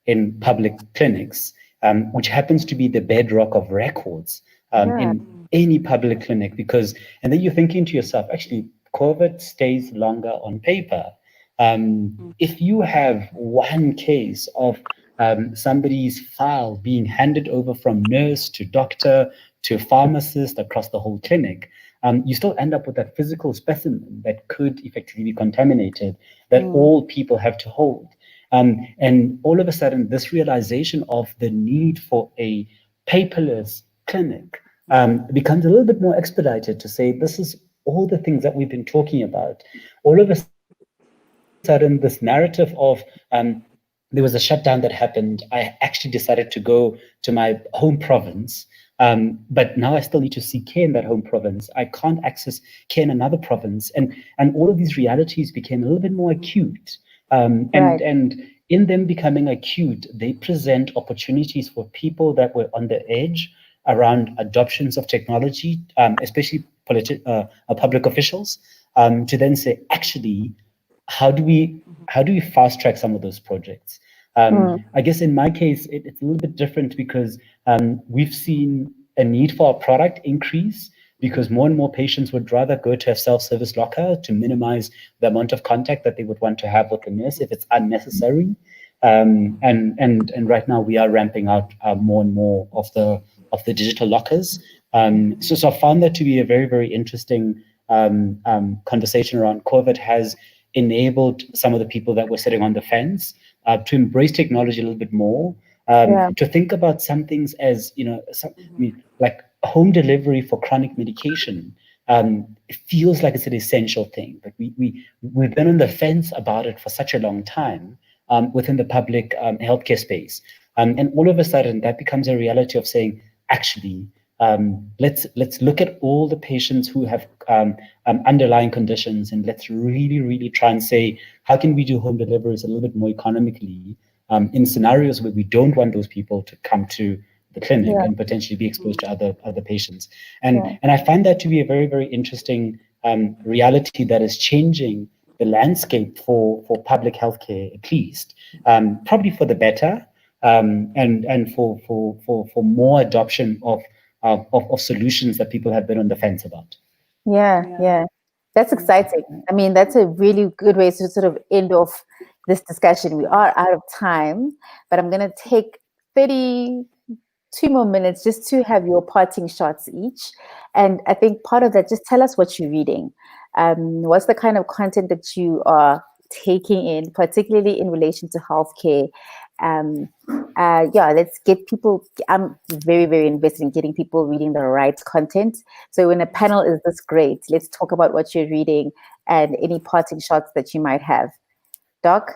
in public clinics, which happens to be the bedrock of records in any public clinic. And then you're thinking to yourself, actually, COVID stays longer on paper. If you have one case of somebody's file being handed over from nurse to doctor to pharmacist across the whole clinic, you still end up with a physical specimen that could effectively be contaminated that all people have to hold. And all of a sudden, this realization of the need for a paperless clinic becomes a little bit more expedited to say, this is all the things that we've been talking about. All of a sudden, this narrative of there was a shutdown that happened. I actually decided to go to my home province, but now I still need to seek care in that home province. I can't access care in another province. And all of these realities became a little bit more acute. And in them becoming acute, they present opportunities for people that were on the edge around adoptions of technology, especially public officials, to then say, actually, how do we fast track some of those projects? I guess in my case, it's a little bit different because we've seen a need for our product increase because more and more patients would rather go to a self-service locker to minimize the amount of contact that they would want to have with the nurse if it's unnecessary. And right now we are ramping out more and more of the digital lockers. So I found that to be a very, very interesting conversation around COVID has enabled some of the people that were sitting on the fence to embrace technology a little bit more, to think about some things as, like home delivery for chronic medication. It feels like it's an essential thing, but we've been on the fence about it for such a long time within the public healthcare space. And all of a sudden that becomes a reality of saying, actually, let's look at all the patients who have underlying conditions, and let's really, really try and say, how can we do home deliveries a little bit more economically in scenarios where we don't want those people to come to the clinic and potentially be exposed to other patients. And I find that to be a very, very interesting reality that is changing the landscape for public healthcare, at least, probably for the better, and for more adoption of solutions that people have been on the fence about. Yeah. That's exciting. I mean, that's a really good way to sort of end off this discussion. We are out of time, but I'm going to take 32 more minutes just to have your parting shots each. And I think part of that, just tell us what you're reading. What's the kind of content that you are taking in, particularly in relation to healthcare? Let's get people. I'm very, very invested in getting people reading the right content. So when a panel is this great, let's talk about what you're reading and any parting shots that you might have. Doc?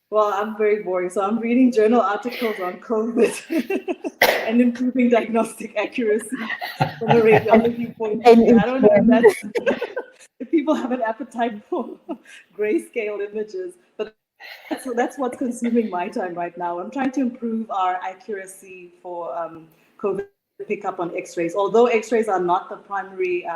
Well, I'm very boring, so I'm reading journal articles on COVID and improving diagnostic accuracy from a radiology point of view. I don't know if people have an appetite for grayscale images, but that's what's consuming my time right now. I'm trying to improve our accuracy for COVID pickup on X-rays. Although X-rays are not the primary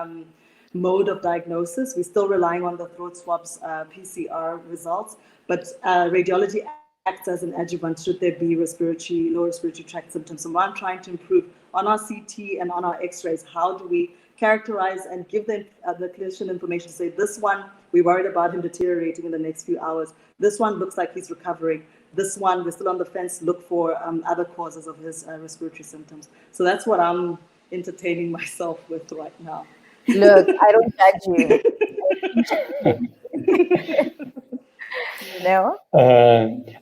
mode of diagnosis, we're still relying on the throat swabs PCR results. But radiology acts as an adjuvant should there be lower respiratory tract symptoms. So I'm trying to improve on our CT and on our X-rays. How do we characterize and give them the clinician information to say, this one, we're worried about him deteriorating in the next few hours. This one looks like he's recovering. This one, we're still on the fence, look for other causes of his respiratory symptoms. So that's what I'm entertaining myself with right now. Look, I don't judge you. No?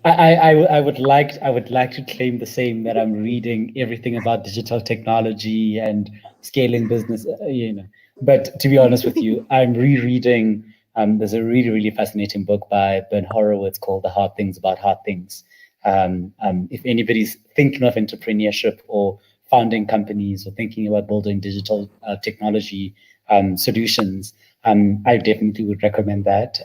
I would like to claim the same, that I'm reading everything about digital technology and scaling business, But to be honest with you, I'm rereading. There's a really, really fascinating book by Ben Horowitz called "The Hard Things About Hard Things." If anybody's thinking of entrepreneurship or founding companies or thinking about building digital technology solutions, I definitely would recommend that.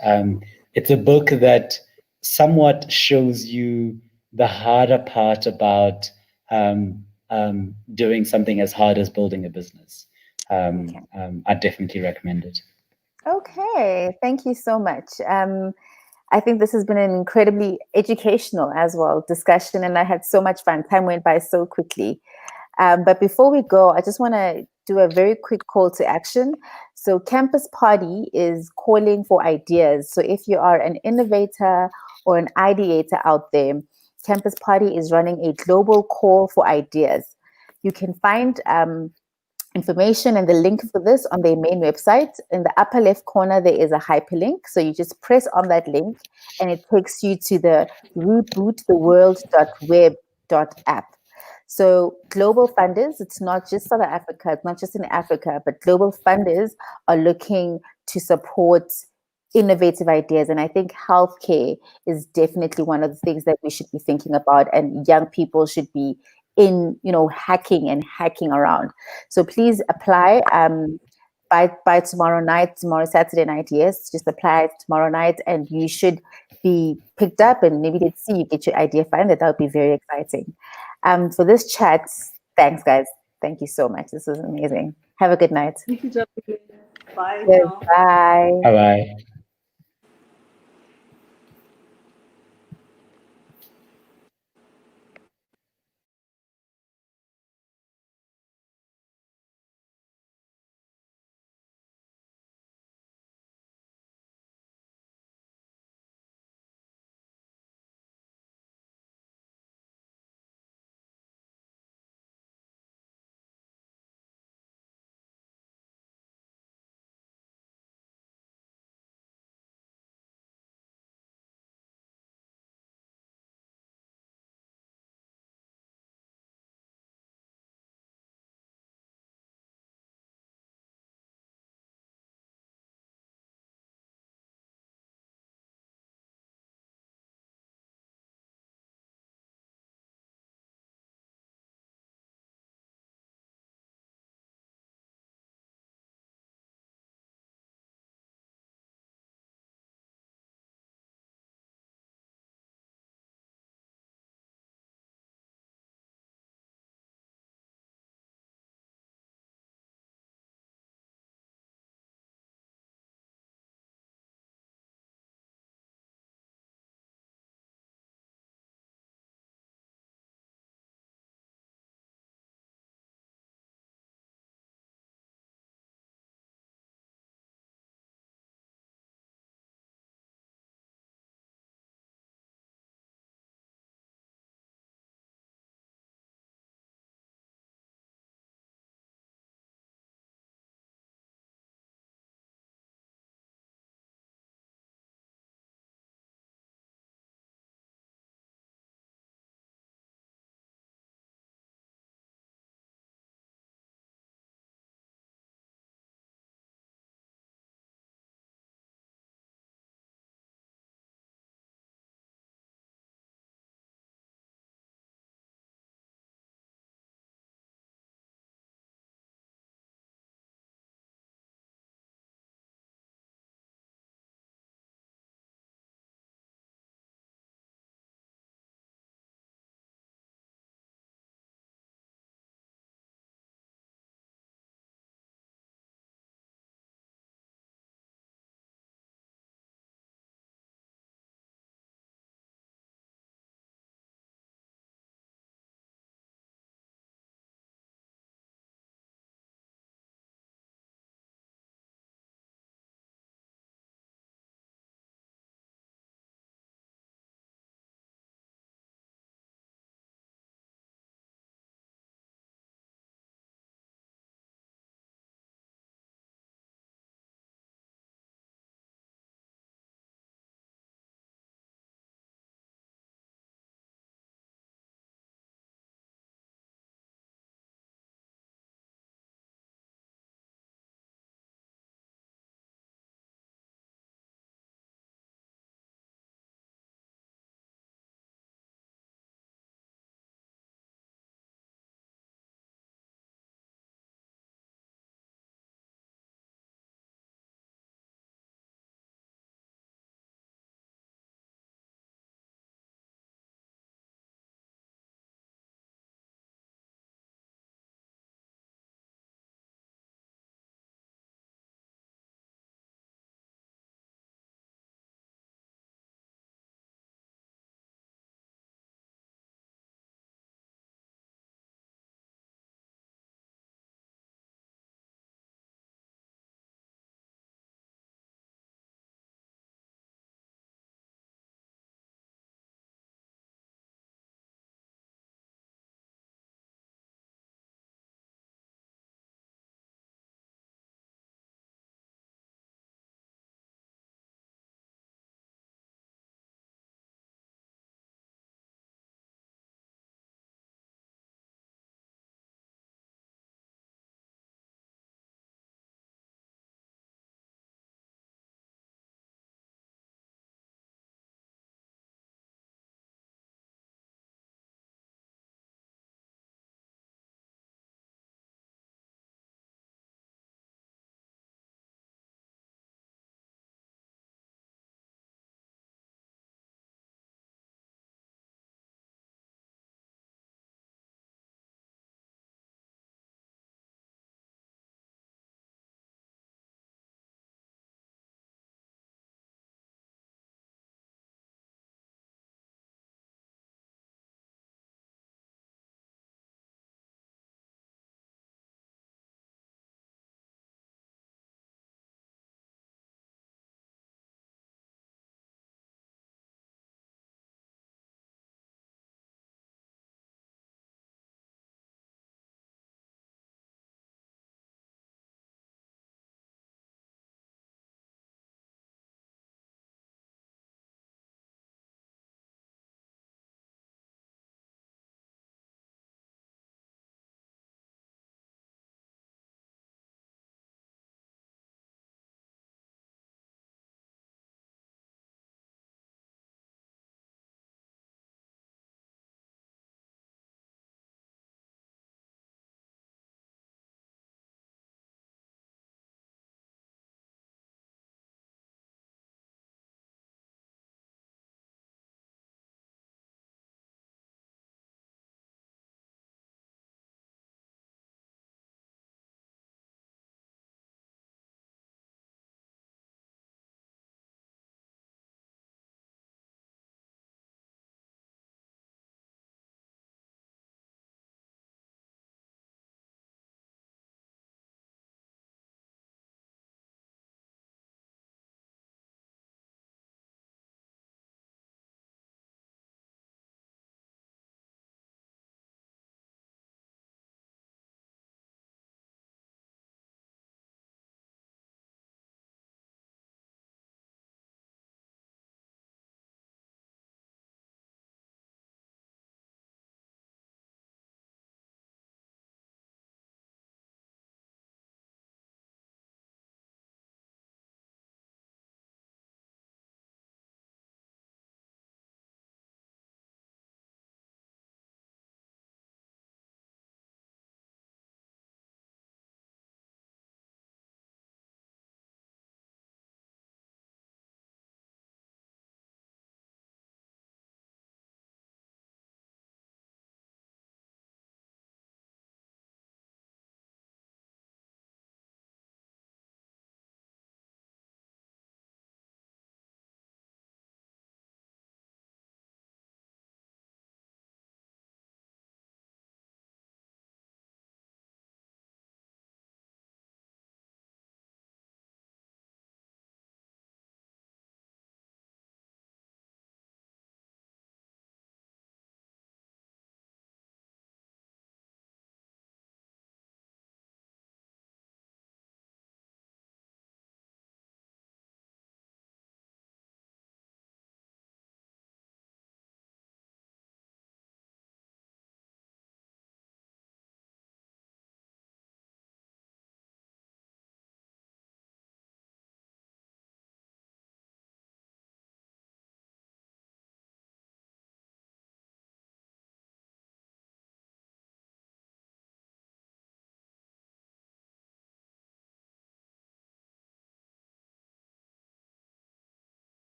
It's a book that somewhat shows you the harder part about doing something as hard as building a business. I definitely recommend it. Okay, thank you so much. I think this has been an incredibly educational as well discussion, and I had so much fun. Time went by so quickly. But before we go, I just want to do a very quick call to action. So Campus Party is calling for ideas. So if you are an innovator or an ideator out there, Campus Party is running a global call for ideas. You can find information and the link for this on their main website. In the upper left corner, there is a hyperlink. So you just press on that link and it takes you to the reboottheworld.web.app. So global funders, it's not just South Africa, it's not just in Africa, but global funders are looking to support innovative ideas. And I think healthcare is definitely one of the things that we should be thinking about, and young people should be in, hacking around. So please apply by tomorrow Saturday night. Yes, just apply tomorrow night and you should be picked up, and maybe let's see you get your idea funded. That would be very exciting. For this chat, thanks guys. Thank you so much. This was amazing. Have a good night. Thank you, Jacqueline. Bye Yes, now. bye. Bye bye.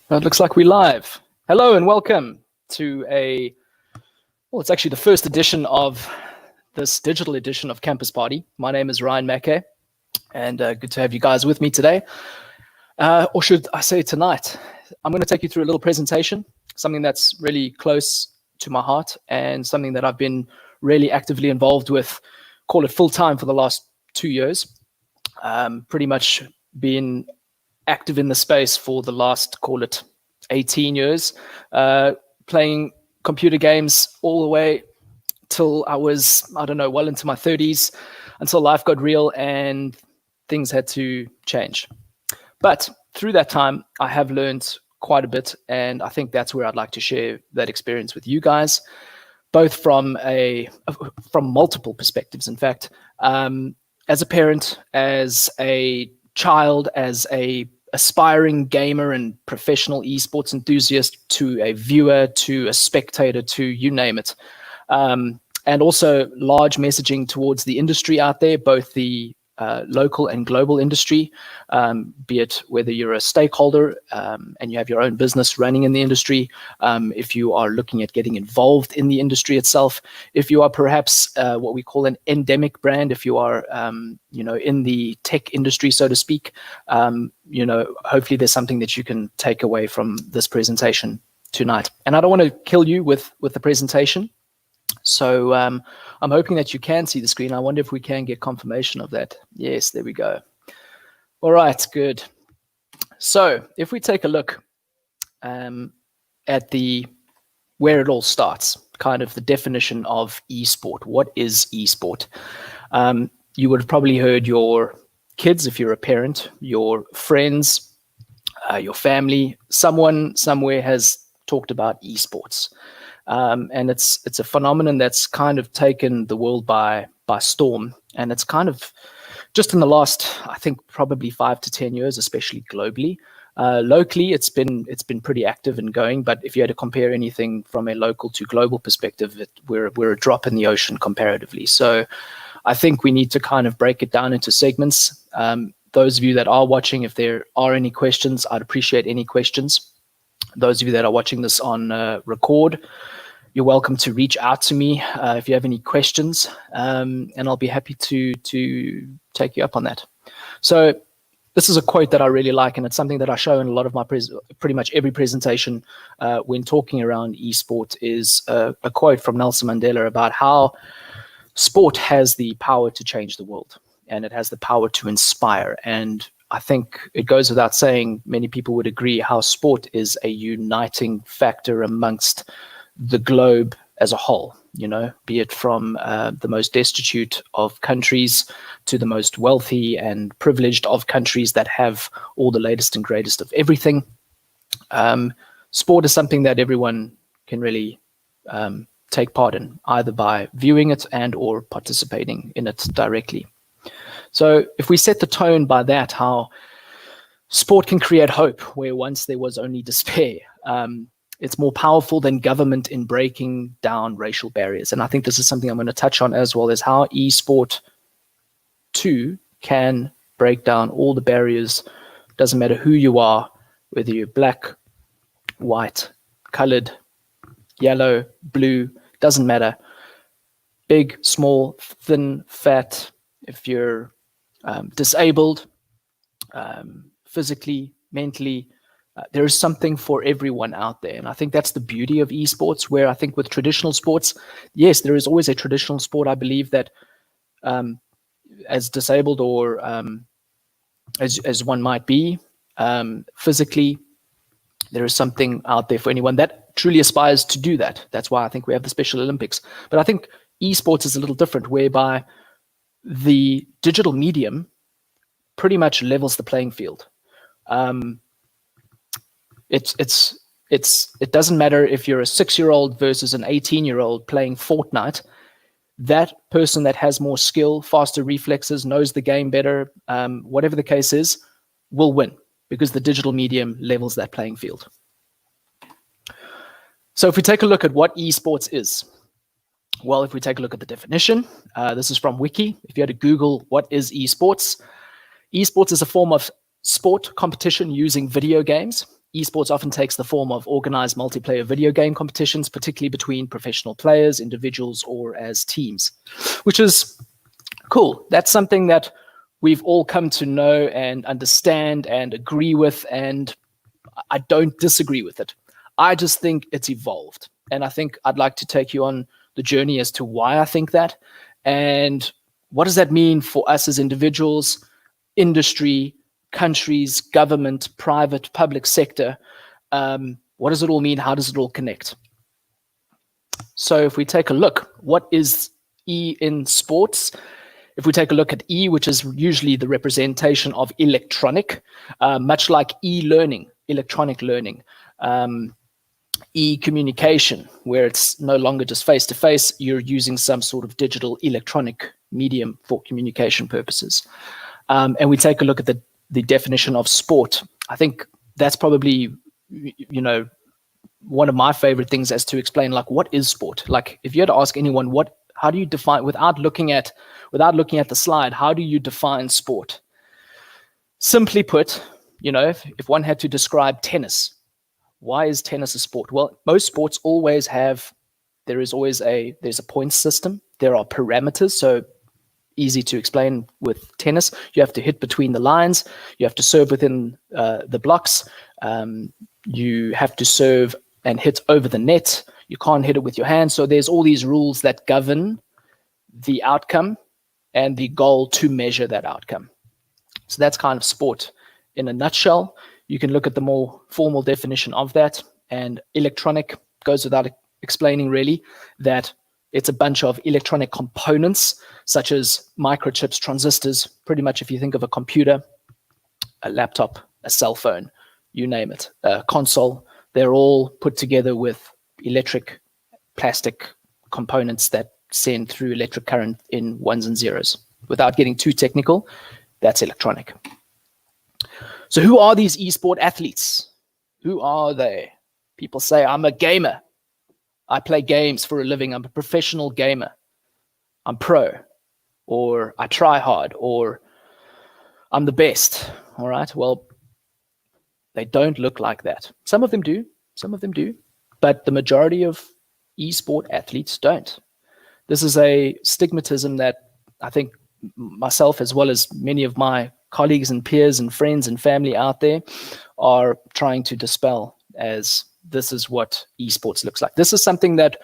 It looks like we're live. Hello and welcome to it's actually the first edition of this digital edition of Campus Party. My name is Ryan Mackay, and good to have you guys with me today. Or should I say tonight? I'm going to take you through a little presentation, something that's really close to my heart and something that I've been really actively involved with, call it full-time, for the last 2 years. Pretty much been active in the space for the last, call it 18 years, playing computer games all the way till I was, well into my 30s, until life got real and things had to change. But through that time, I have learned quite a bit, and I think that's where I'd like to share that experience with you guys, both from multiple perspectives, in fact. As a parent, as a child, as a aspiring gamer and professional esports enthusiast, to a viewer, to a spectator, to you name it. And also large messaging towards the industry out there, both the local and global industry, be it whether you're a stakeholder and you have your own business running in the industry, if you are looking at getting involved in the industry itself, if you are perhaps what we call an endemic brand, if you are in the tech industry, so to speak, hopefully there's something that you can take away from this presentation tonight. And I don't want to kill you with the presentation. So I'm hoping that you can see the screen. I wonder if we can get confirmation of that. Yes, there we go. All right, good. So if we take a look at where it all starts, kind of the definition of esport. What is esport? You would have probably heard your kids, if you're a parent, your friends, your family, someone somewhere has talked about esports. And it's a phenomenon that's kind of taken the world by storm. And it's kind of just in the last, I think, probably 5 to 10 years, especially globally. Locally, it's been pretty active and going. But if you had to compare anything from a local to global perspective, we're a drop in the ocean comparatively. So I think we need to kind of break it down into segments. Those of you that are watching, if there are any questions, I'd appreciate any questions. Those of you that are watching this on record, you're welcome to reach out to me if you have any questions, and I'll be happy to take you up on that. So this is a quote that I really like, and it's something that I show in a lot of my pretty much every presentation when talking around esport, is a quote from Nelson Mandela about how sport has the power to change the world, and it has the power to inspire. And I think it goes without saying, many people would agree, how sport is a uniting factor amongst the globe as a whole, be it from the most destitute of countries to the most wealthy and privileged of countries that have all the latest and greatest of everything. Sport is something that everyone can really take part in, either by viewing it and or participating in it directly. So if we set the tone by that, how sport can create hope where once there was only despair. It's more powerful than government in breaking down racial barriers. And I think this is something I'm going to touch on, as well as how esport too can break down all the barriers. Doesn't matter who you are, whether you're black, white, colored, yellow, blue, doesn't matter. Big, small, thin, fat, if you're disabled, physically, mentally, there is something for everyone out there. And I think that's the beauty of esports, where I think with traditional sports, yes, there is always a traditional sport. I believe that as disabled or as one might be physically, there is something out there for anyone that truly aspires to do that. That's why I think we have the Special Olympics. But I think esports is a little different, whereby the digital medium pretty much levels the playing field. It doesn't matter if you're a 6-year-old versus an 18-year-old playing Fortnite. That person that has more skill, faster reflexes, knows the game better, whatever the case is, will win, because the digital medium levels that playing field. So if we take a look at what esports is, well, if we take a look at the definition, this is from Wiki. If you had to Google what is esports, esports is a form of sport competition using video games. Esports often takes the form of organized multiplayer video game competitions, particularly between professional players, individuals, or as teams, which is cool. That's something that we've all come to know and understand and agree with, and I don't disagree with it. I just think it's evolved. And I think I'd like to take you on the journey as to why I think that, and what does that mean for us as individuals, industry, countries, government, private, public sector. What does it all mean? How does it all connect? So if we take a look, what is E in sports? If we take a look at E, which is usually the representation of electronic, much like e-learning, electronic learning, e-communication, where it's no longer just face-to-face, you're using some sort of digital electronic medium for communication purposes. And we take a look at the definition of sport. I think that's probably, one of my favorite things as to explain, like, what is sport? Like, if you had to ask anyone, how do you define, without looking at the slide, how do you define sport? Simply put, if one had to describe tennis, why is tennis a sport? Well, most sports always there's a point system. There are parameters. So easy to explain with tennis. You have to hit between the lines. You have to serve within the blocks. You have to serve and hit over the net. You can't hit it with your hands. So there's all these rules that govern the outcome and the goal to measure that outcome. So that's kind of sport in a nutshell. You can look at the more formal definition of that. And electronic goes without explaining, really, that it's a bunch of electronic components, such as microchips, transistors. Pretty much if you think of a computer, a laptop, a cell phone, you name it, a console, they're all put together with electric plastic components that send through electric current in ones and zeros. Without getting too technical, that's electronic. So who are these esport athletes? Who are they? People say, I'm a gamer. I play games for a living. I'm a professional gamer. I'm pro, or I try hard, or I'm the best. All right. Well, they don't look like that. Some of them do. But the majority of esport athletes don't. This is a stigmatism that I think myself, as well as many of my colleagues and peers and friends and family out there, are trying to dispel, as this is what esports looks like. This is something that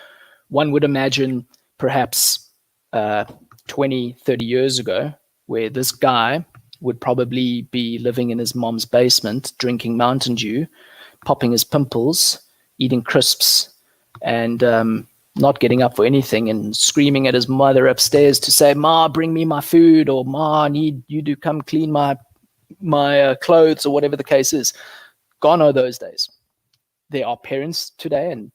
one would imagine perhaps 20, 30 years ago, where this guy would probably be living in his mom's basement, drinking Mountain Dew, popping his pimples, eating crisps, and not getting up for anything, and screaming at his mother upstairs to say, "Ma, bring me my food," or "Ma, I need you to come clean my clothes," or whatever the case is. Gone are those days. There are parents today and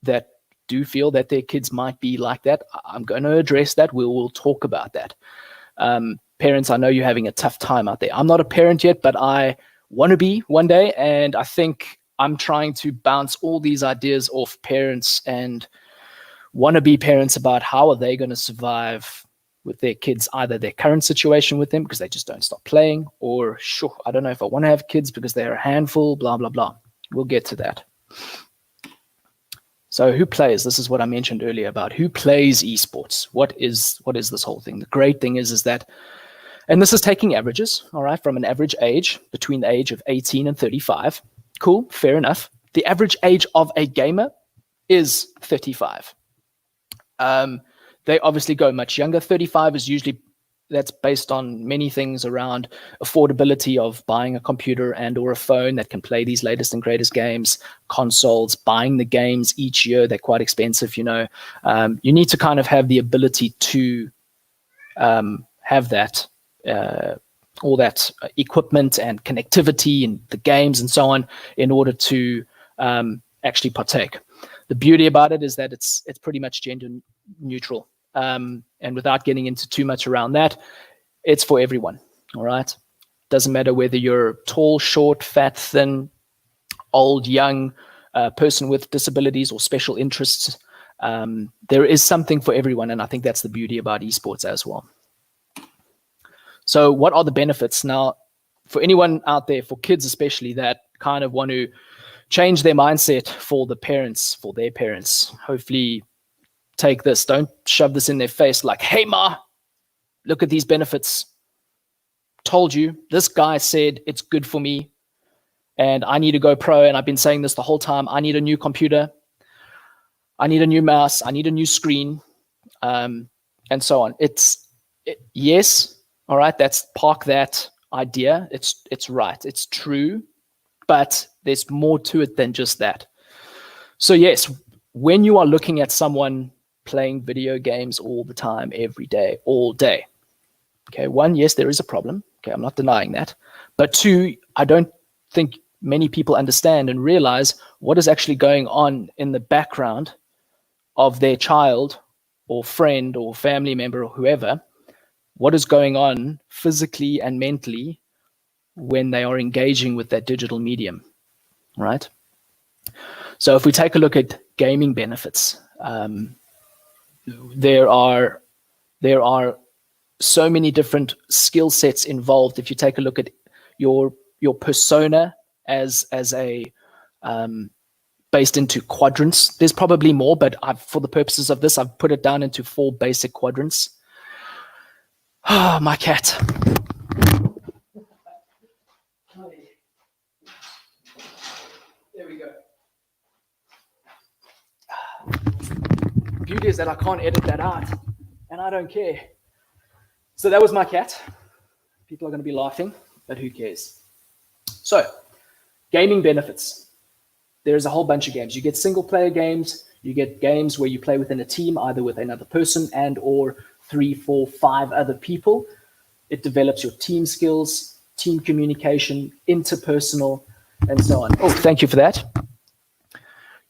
that do feel that their kids might be like that. I'm going to address that. We'll talk about that. Parents, I know you're having a tough time out there. I'm not a parent yet, but I want to be one day. And I think I'm trying to bounce all these ideas off parents and wannabe parents about how are they going to survive with their kids, either their current situation with them because they just don't stop playing, or sure, I don't know if I want to have kids because they're a handful, blah, blah, blah. We'll get to that. So who plays? This is what I mentioned earlier about who plays esports. What is this whole thing? The great thing is that, and this is taking averages, all right, from an average age between the age of 18 and 35. Cool, fair enough. The average age of a gamer is 35. They obviously go much younger. 35 is usually, that's based on many things around affordability of buying a computer and or a phone that can play these latest and greatest games, consoles, buying the games each year. They're quite expensive, you know. You need to kind of have the ability to have that, all that equipment and connectivity and the games and so on in order to actually partake. The beauty about it is that it's pretty much gender neutral. And without getting into too much around that, it's for everyone. All right. Doesn't matter whether you're tall, short, fat, thin, old, young, person with disabilities or special interests. There is something for everyone. And I think that's the beauty about esports as well. So what are the benefits? Now, for anyone out there, for kids especially, that kind of want to change their mindset for the parents, for their parents. Hopefully take this. Don't shove this in their face like, hey, ma, look at these benefits. Told you, this guy said it's good for me and I need to go pro. And I've been saying this the whole time. I need a new computer. I need a new mouse. I need a new screen, and so on. Yes. All right. Park that idea. It's right. It's true, but there's more to it than just that. So yes, when you are looking at someone playing video games all the time, every day, all day, okay, one, yes, there is a problem. Okay, I'm not denying that. But two, I don't think many people understand and realize what is actually going on in the background of their child or friend or family member or whoever, what is going on physically and mentally when they are engaging with that digital medium, right? So if we take a look at gaming benefits, there are so many different skill sets involved. If you take a look at your persona as a based into quadrants, there's probably more, but for the purposes of this, I've put it down into 4 basic quadrants. Oh, my cat. There we go. Beauty is that I can't edit that out, and I don't care. So that was my cat. People are going to be laughing, but who cares? So, gaming benefits. There's a whole bunch of games. You get single player games, you get games where you play within a team, either with another person and or 3, 4, 5 other people. It develops your team skills, team communication, interpersonal, and so on. Oh, thank you for that.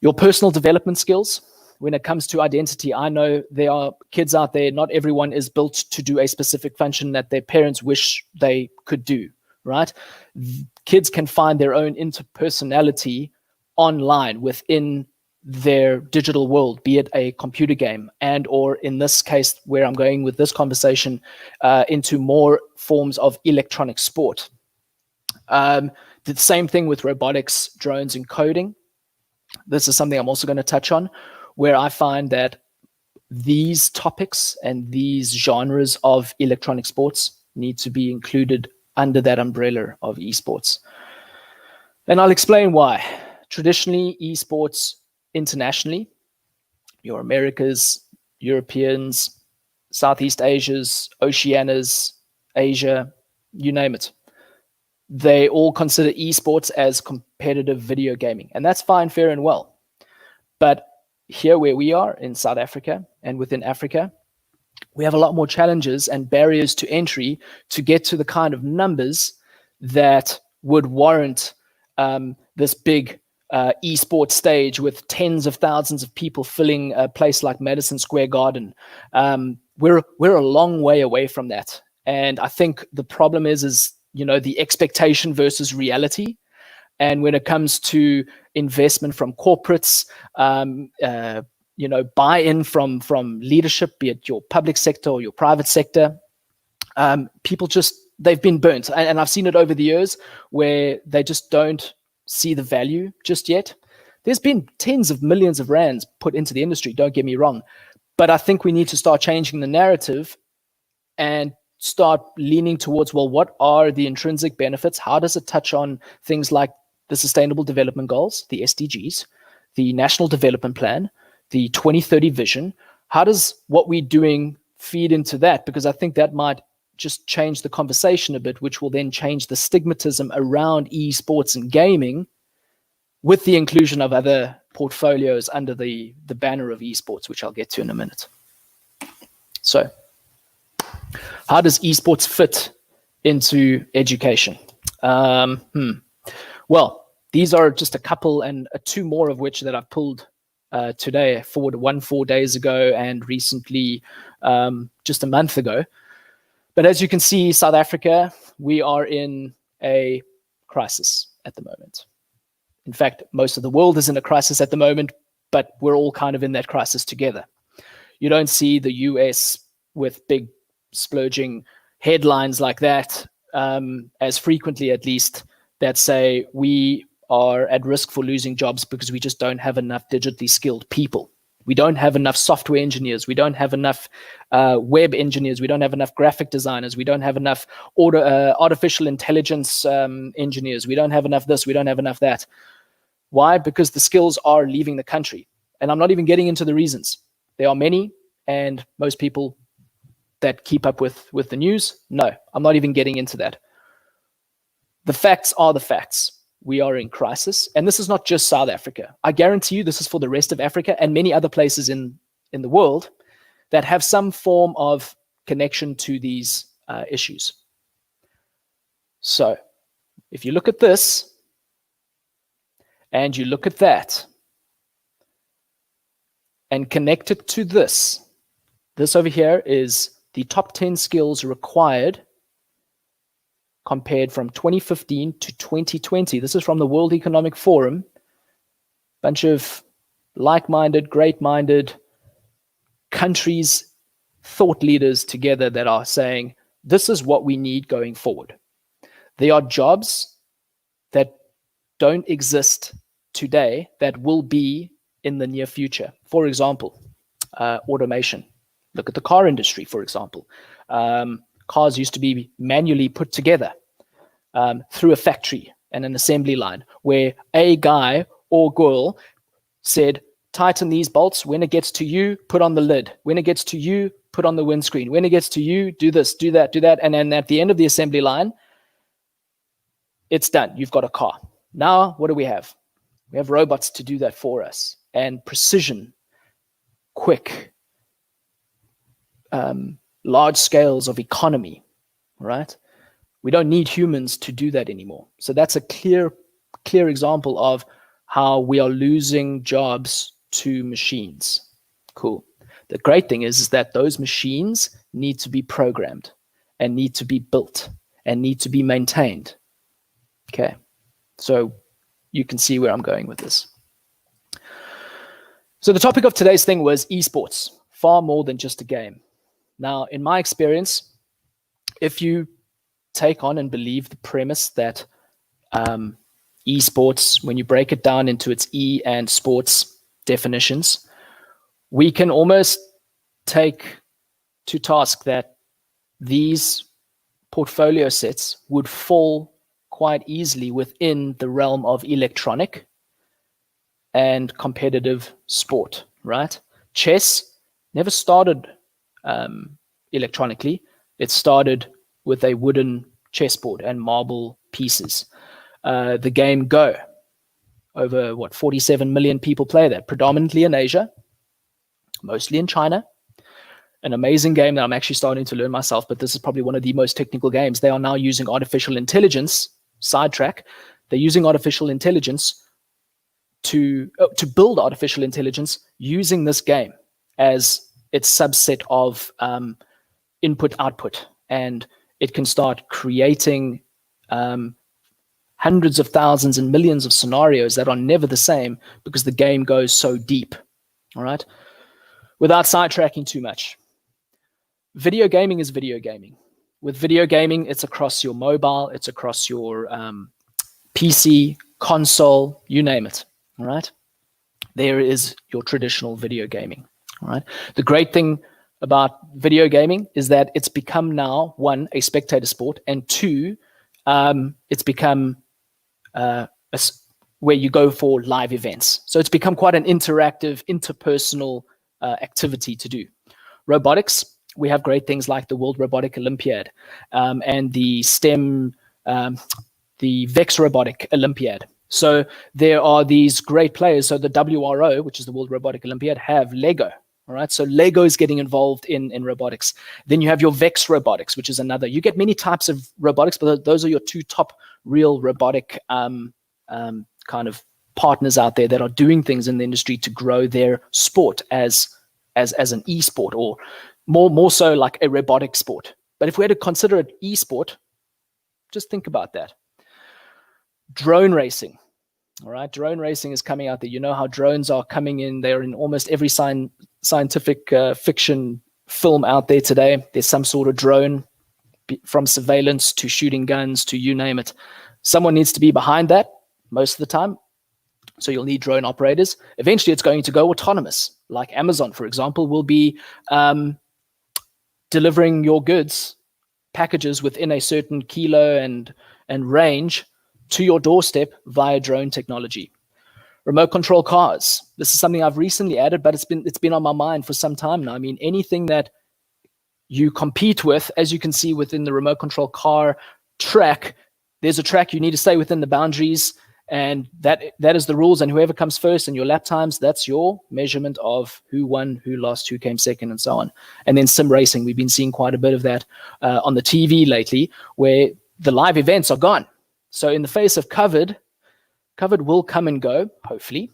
Your personal development skills. When it comes to identity, I know there are kids out there, not everyone is built to do a specific function that their parents wish they could do, right? Kids can find their own interpersonality online within their digital world, be it a computer game and or in this case where I'm going with this conversation into more forms of electronic sport. The same thing with robotics, drones, and coding. This is something I'm also going to touch on, where I find that these topics and these genres of electronic sports need to be included under that umbrella of esports. And I'll explain why. Traditionally, esports internationally, your Americas, Europeans, Southeast Asias, Oceanias, Asia, you name it, they all consider esports as competitive video gaming. And that's fine, fair, and well. But here where we are in South Africa and within Africa, we have a lot more challenges and barriers to entry to get to the kind of numbers that would warrant this big esports stage with tens of thousands of people filling a place like Madison Square Garden. We're a long way away from that. And I think the problem is the expectation versus reality. And when it comes to investment from corporates, buy-in from leadership, be it your public sector or your private sector, people they've been burnt. And I've seen it over the years where they just don't see the value just yet. There's been tens of millions of rands put into the industry, don't get me wrong. But I think we need to start changing the narrative and start leaning towards, well, what are the intrinsic benefits? How does it touch on things like the Sustainable Development Goals, the SDGs, the National Development Plan, the 2030 vision? How does what we're doing feed into that? Because I think that might just change the conversation a bit, which will then change the stigmatism around esports and gaming with the inclusion of other portfolios under the banner of esports, which I'll get to in a minute. So, how does esports fit into education? Well, these are just a couple and 2 more of which that I've pulled today, 4 days ago and recently just a month ago. But as you can see, South Africa, we are in a crisis at the moment. In fact, most of the world is in a crisis at the moment, but we're all kind of in that crisis together. You don't see the US with big splurging headlines like that as frequently, at least, that say we are at risk for losing jobs because we just don't have enough digitally skilled people. We don't have enough software engineers. We don't have enough web engineers. We don't have enough graphic designers. We don't have enough artificial intelligence engineers. We don't have enough this. We don't have enough that. Why? Because the skills are leaving the country. And I'm not even getting into the reasons. There are many, and most people that keep up with the news, no, I'm not even getting into that. The facts are the facts. We are in crisis. And this is not just South Africa. I guarantee you this is for the rest of Africa and many other places in the world that have some form of connection to these issues. So if you look at this and you look at that and connect it to this, this over here is the top 10 skills required compared from 2015 to 2020. This is from the World Economic Forum. Bunch of like-minded, great-minded countries, thought leaders together that are saying, this is what we need going forward. There are jobs that don't exist today that will be in the near future. For example, automation. Look at the car industry, for example. Cars used to be manually put together through a factory and an assembly line where a guy or girl said, tighten these bolts. When it gets to you, put on the lid. When it gets to you, put on the windscreen. When it gets to you, do this, do that, do that. And then at the end of the assembly line, it's done. You've got a car. Now, what do we have? We have robots to do that for us. And precision, quick, large scales of economy, right? We don't need humans to do that anymore. So that's a clear example of how we are losing jobs to machines. Cool. The great thing is that those machines need to be programmed and need to be built and need to be maintained. Okay. So you can see where I'm going with this. So the topic of today's thing was esports, far more than just a game. Now, in my experience, if you take on and believe the premise that esports, when you break it down into its E and sports definitions, we can almost take to task that these portfolio sets would fall quite easily within the realm of electronic and competitive sport, right? Chess never started electronically. It started with a wooden chessboard and marble pieces. The game Go, over 47 million people play that, predominantly in Asia, mostly in China. An amazing game that I'm actually starting to learn myself, but this is probably one of the most technical games. They are now using artificial intelligence, sidetrack, they're using artificial intelligence to build artificial intelligence using this game as its subset of input-output. And it can start creating hundreds of thousands and millions of scenarios that are never the same because the game goes so deep, all right? Without sidetracking too much. Video gaming is video gaming. With video gaming, it's across your mobile, it's across your PC, console, you name it, all right? There is your traditional video gaming, all right? The great thing about video gaming is that it's become now, one, a spectator sport, and two, it's become where you go for live events. So it's become quite an interactive, interpersonal activity to do. Robotics, we have great things like the World Robotic Olympiad and the STEM, the VEX Robotic Olympiad. So there are these great players. So the WRO, which is the World Robotic Olympiad, have Lego. All right, so Lego is getting involved in robotics. Then you have your VEX Robotics, which is another. You get many types of robotics, but those are your two top real robotic kind of partners out there that are doing things in the industry to grow their sport as an e-sport, or more so like a robotic sport. But if we had to consider it e-sport, just think about that. Drone racing. All right, drone racing is coming out there. You know how drones are coming in. They're in almost every scientific fiction film out there today. There's some sort of drone, from surveillance to shooting guns to you name it. Someone needs to be behind that. most of the time. So you'll need drone operators. Eventually, it's going to go autonomous. Like Amazon, for example, will be delivering your goods, packages within a certain kilo and range to your doorstep via drone technology. Remote control cars. This is something I've recently added, but it's been on my mind for some time now. I mean, anything that you compete with, as you can see within the remote control car track, there's a track, you need to stay within the boundaries, and that is the rules. And whoever comes first in your lap times, that's your measurement of who won, who lost, who came second, and so on. And then sim racing, we've been seeing quite a bit of that on the TV lately, where the live events are gone. So in the face of COVID will come and go, hopefully.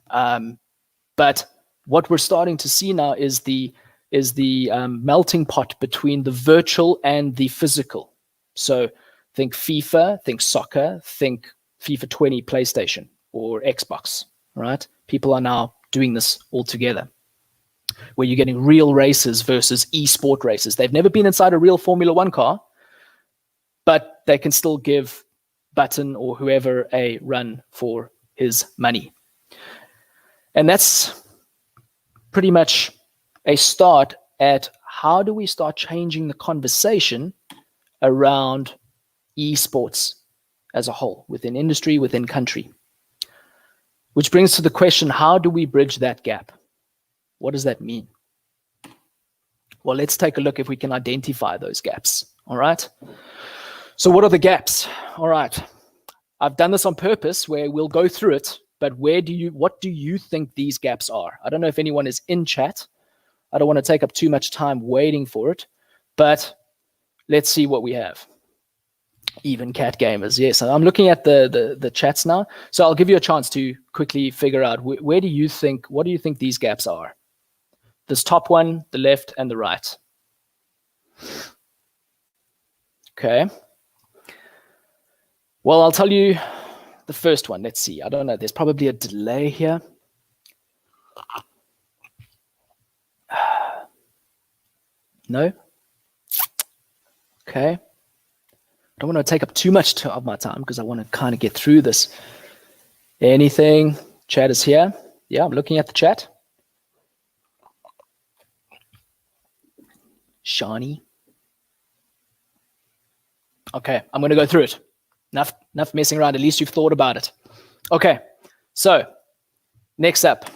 But what we're starting to see now is the melting pot between the virtual and the physical. So think FIFA, think soccer, think FIFA 20 PlayStation or Xbox, right? People are now doing this all together, where you're getting real races versus esport races. They've never been inside a real Formula One car, but they can still give Button or whoever a run for his money. And that's pretty much a start at how do we start changing the conversation around esports as a whole, within industry, within country. Which brings to the question, how do we bridge that gap? What does that mean? Well, let's take a look if we can identify those gaps, all right? So what are the gaps? All right, I've done this on purpose where we'll go through it, but what do you think these gaps are? I don't know if anyone is in chat. I don't want to take up too much time waiting for it, but let's see what we have. Even cat gamers, yes. I'm looking at the chats now, so I'll give you a chance to quickly figure out what do you think these gaps are? This top one, the left, and the right. Okay. Well, I'll tell you the first one. Let's see. I don't know. There's probably a delay here. No? Okay. I don't want to take up too much of my time because I want to kind of get through this. Anything? Chat is here. Yeah, I'm looking at the chat. Shani. Okay, I'm going to go through it. Enough messing around. At least you've thought about it. Okay, so next up.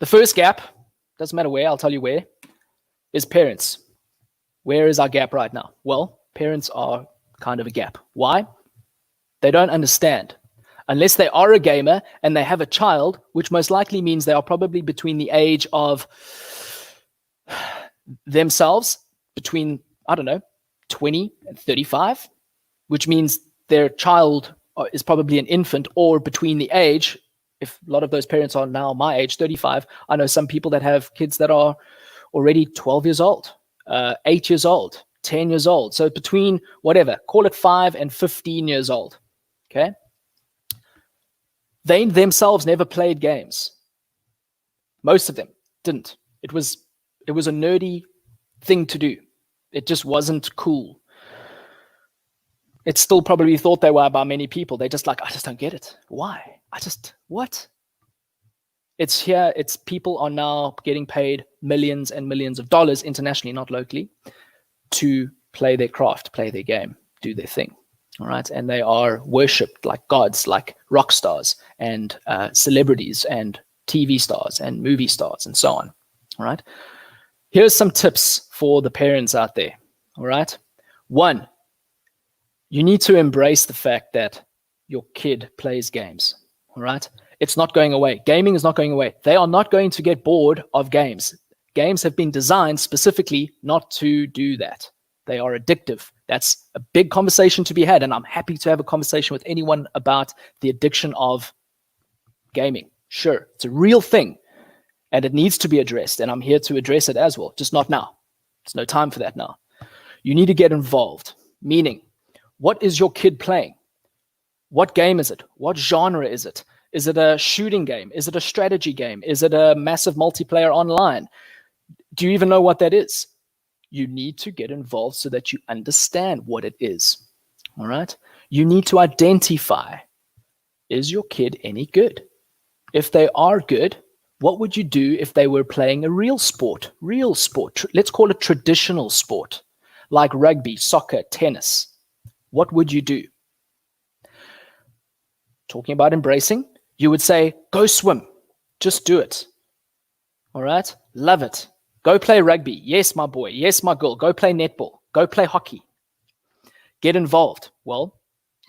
The first gap, doesn't matter where, I'll tell you where, is parents. Where is our gap right now? Well, parents are kind of a gap. Why? They don't understand. Unless they are a gamer and they have a child, which most likely means they are probably between the age of themselves, between, I don't know, 20 and 35, which means their child is probably an infant, or between the age, if a lot of those parents are now my age, 35, I know some people that have kids that are already 12 years old, 8 years old, 10 years old. So between whatever, call it 5 and 15 years old, okay? They themselves never played games. Most of them didn't. It was a nerdy thing to do. It just wasn't cool. It's still probably thought they were by many people. They just like, I just don't get it. Why? What? It's here. It's people are now getting paid millions and millions of dollars internationally, not locally, to play their craft, play their game, do their thing. All right. And they are worshipped like gods, like rock stars and celebrities and TV stars and movie stars and so on. All right. Here's some tips for the parents out there. All right. 1, you need to embrace the fact that your kid plays games. All right. It's not going away. Gaming is not going away. They are not going to get bored of games. Games have been designed specifically not to do that. They are addictive. That's a big conversation to be had. And I'm happy to have a conversation with anyone about the addiction of gaming. Sure, it's a real thing and it needs to be addressed. And I'm here to address it as well, just not now. There's no time for that now. You need to get involved, meaning what is your kid playing? What game is it? What genre is it? Is it a shooting game? Is it a strategy game? Is it a massive multiplayer online? Do you even know what that is? You need to get involved so that you understand what it is. All right. You need to identify, is your kid any good? If they are good, what would you do if they were playing a real sport? Let's call it traditional sport, like rugby, soccer, tennis. What would you do? Talking about embracing, you would say, go swim. Just do it. All right? Love it. Go play rugby. Yes, my boy. Yes, my girl. Go play netball. Go play hockey. Get involved. Well,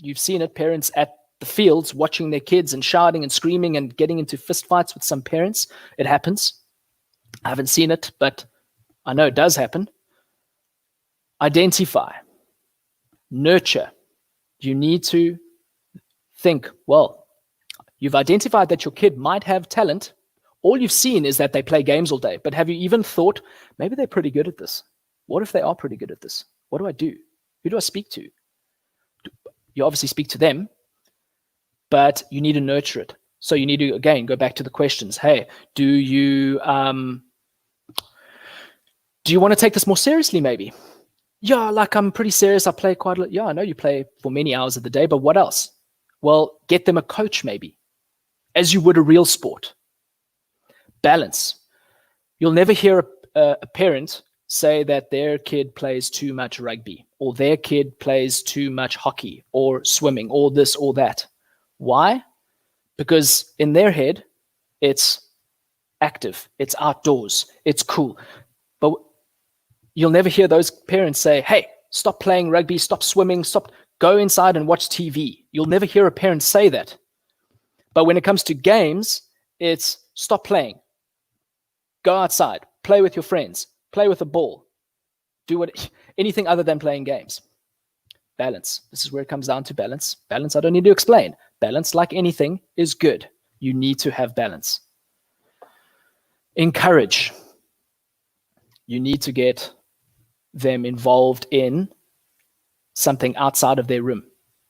you've seen it, parents at the fields watching their kids and shouting and screaming and getting into fist fights with some parents. It happens. I haven't seen it, but I know it does happen. Identify. Nurture. You need to think, well, you've identified that your kid might have talent. All you've seen is that they play games all day. But have you even thought, maybe they're pretty good at this? What if they are pretty good at this? What do I do? Who do I speak to? You obviously speak to them, but you need to nurture it. So you need to, again, go back to the questions. Hey, do you want to take this more seriously maybe? Yeah, like I'm pretty serious. I play quite a lot. Yeah, I know you play for many hours of the day, but what else? Well, get them a coach maybe, as you would a real sport. Balance. You'll never hear a parent say that their kid plays too much rugby or their kid plays too much hockey or swimming or this or that. Why? Because in their head, it's active, it's outdoors, it's cool. But you'll never hear those parents say, hey, stop playing rugby, stop swimming, go inside and watch TV. You'll never hear a parent say that. But when it comes to games, it's stop playing. Go outside, play with your friends, play with a ball, do anything other than playing games. Balance. This is where it comes down to balance. Balance, I don't need to explain. Balance, like anything, is good. You need to have balance. Encourage. You need to get them involved in something outside of their room.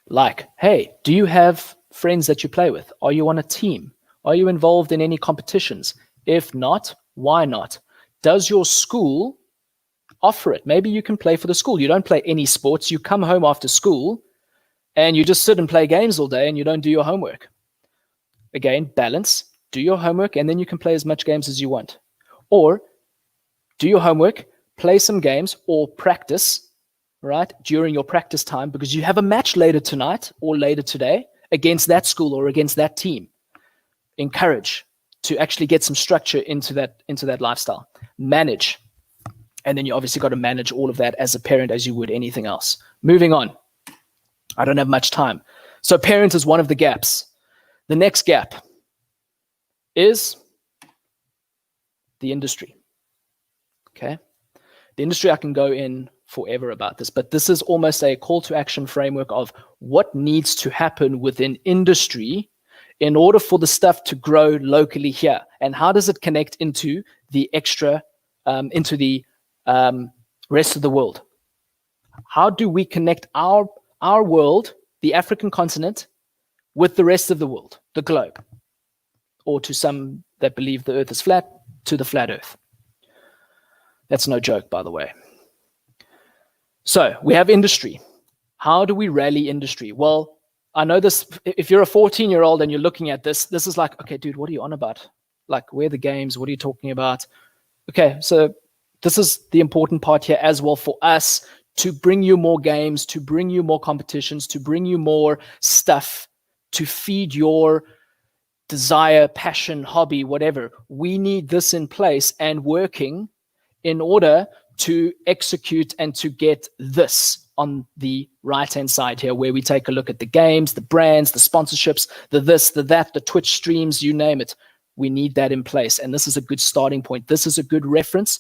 Like, hey, do you have friends that you play with? Are you on a team? Are you involved in any competitions? If not, why not? Does your school offer it? Maybe you can play for the school. You don't play any sports. You come home after school and you just sit and play games all day and you don't do your homework. Again, balance. Do your homework and then you can play as much games as you want. Or do your homework, play some games or practice, right, during your practice time because you have a match later tonight or later today against that school or against that team. Encourage to actually get some structure into that lifestyle. Manage. And then you obviously got to manage all of that as a parent as you would anything else. Moving on. I don't have much time. So parent is one of the gaps. The next gap is the industry. Okay. The industry, I can go in forever about this, but this is almost a call to action framework of what needs to happen within industry in order for the stuff to grow locally here. And how does it connect into the into the rest of the world? How do we connect our world, the African continent, with the rest of the world, the globe? Or to some that believe the earth is flat, to the flat earth. That's no joke, by the way. So we have industry. How do we rally industry? Well, I know this, if you're a 14-year-old and you're looking at this is like, okay, dude, what are you on about? Like, where are the games? What are you talking about? Okay, so this is the important part here as well for us to bring you more games, to bring you more competitions, to bring you more stuff, to feed your desire, passion, hobby, whatever. We need this in place and working in order to execute and to get this on the right-hand side here, where we take a look at the games, the brands, the sponsorships, the this, the that, the Twitch streams, you name it. We need that in place. And this is a good starting point. This is a good reference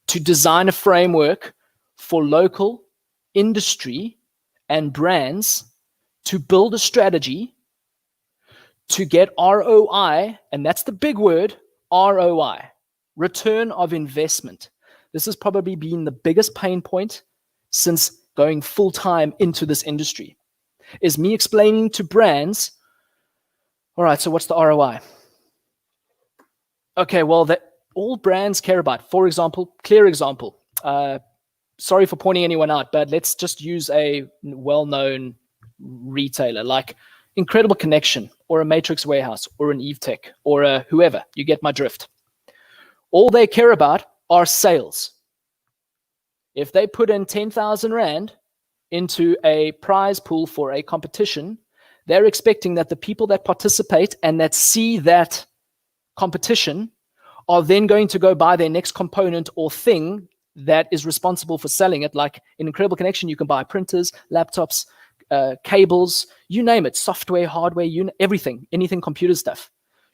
to design a framework for local industry and brands to build a strategy to get ROI, and that's the big word, ROI, return of investment. This has probably been the biggest pain point since going full-time into this industry, is me explaining to brands, all right, so what's the ROI? Okay, well, that all brands care about, for example, clear example, sorry for pointing anyone out, but let's just use a well-known retailer like Incredible Connection or a Matrix Warehouse or an Eve Tech or a whoever, you get my drift. All they care about are sales. If they put in 10,000 Rand into a prize pool for a competition, they're expecting that the people that participate and that see that competition are then going to go buy their next component or thing that is responsible for selling it. Like in Incredible Connection, you can buy printers, laptops, cables, you name it, software, hardware, everything, anything computer stuff,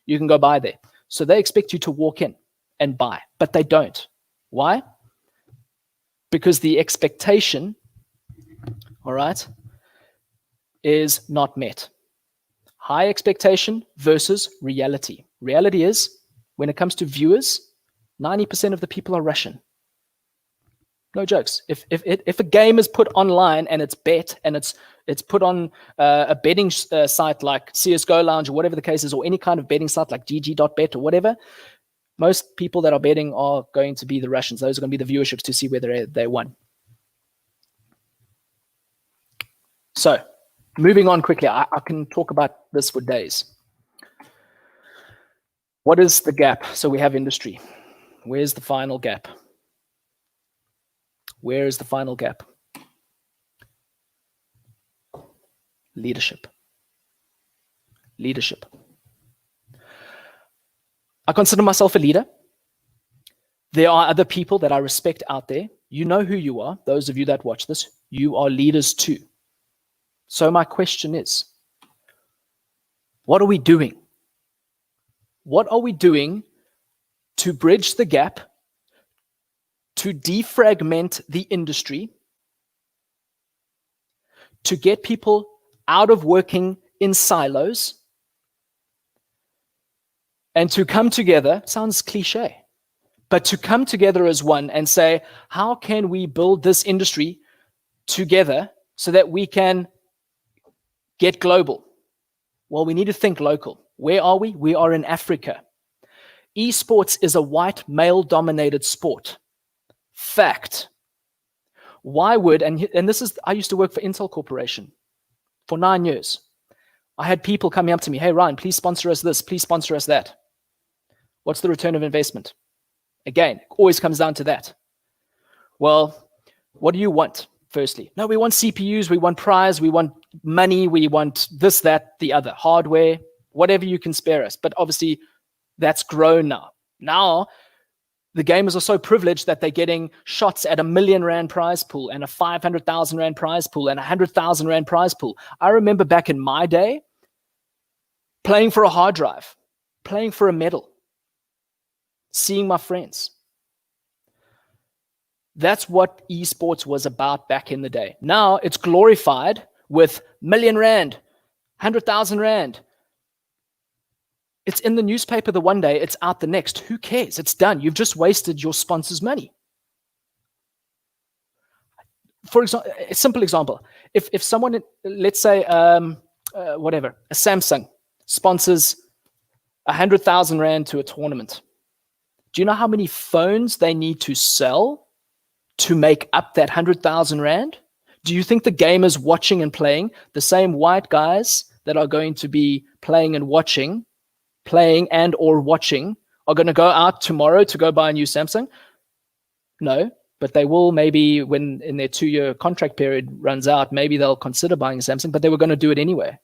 you can go buy there. So they expect you to walk in and buy, but they don't. Why? Because the expectation, all right, is not met. High expectation versus reality. Reality is, when it comes to viewers, 90% of the people are Russian. No jokes. If a game is put online and it's bet and it's put on a betting site like CSGO Lounge or whatever the case is, or any kind of betting site like GG.bet or whatever, most people that are betting are going to be the Russians. Those are going to be the viewerships to see whether they won. So, moving on quickly, I can talk about this for days. What is the gap? So we have industry. Where's the final gap? Where is the final gap? Leadership. Leadership. I consider myself a leader. There are other people that I respect out there. You know who you are. Those of you that watch this, you are leaders too. So my question is, what are we doing? What are we doing to bridge the gap, to defragment the industry, to get people out of working in silos, and to come together? Sounds cliche, but to come together as one and say, how can we build this industry together so that we can get global? Well, we need to think local. Where are we? We are in Africa. Esports is a white male-dominated sport. Fact. Why would, and this is, I used to work for Intel Corporation for 9 years. I had people coming up to me, hey, Ryan, please sponsor us this, please sponsor us that. What's the return of investment? Again, it always comes down to that. Well, what do you want, firstly? No, we want CPUs, we want prize, we want money, we want this, that, the other, hardware, whatever you can spare us. But obviously, that's grown now. Now, the gamers are so privileged that they're getting shots at R1 million prize pool and a 500,000 Rand prize pool and a 100,000 Rand prize pool. I remember back in my day, playing for a hard drive, playing for a medal, seeing my friends. That's what esports was about back in the day. Now it's glorified with R1 million, 100,000 Rand. It's in the newspaper the one day, it's out the next. Who cares? It's done. You've just wasted your sponsor's money. For example, a simple example. If someone, let's say, whatever, a Samsung sponsors 100,000 Rand to a tournament. Do you know how many phones they need to sell to make up that 100,000 Rand? Do you think the gamers watching and playing, the same white guys that are going to be playing and watching, and or watching, are going to go out tomorrow to go buy a new Samsung? No, but they will maybe when in their 2-year contract period runs out, maybe they'll consider buying a Samsung, but they were going to do it anyway.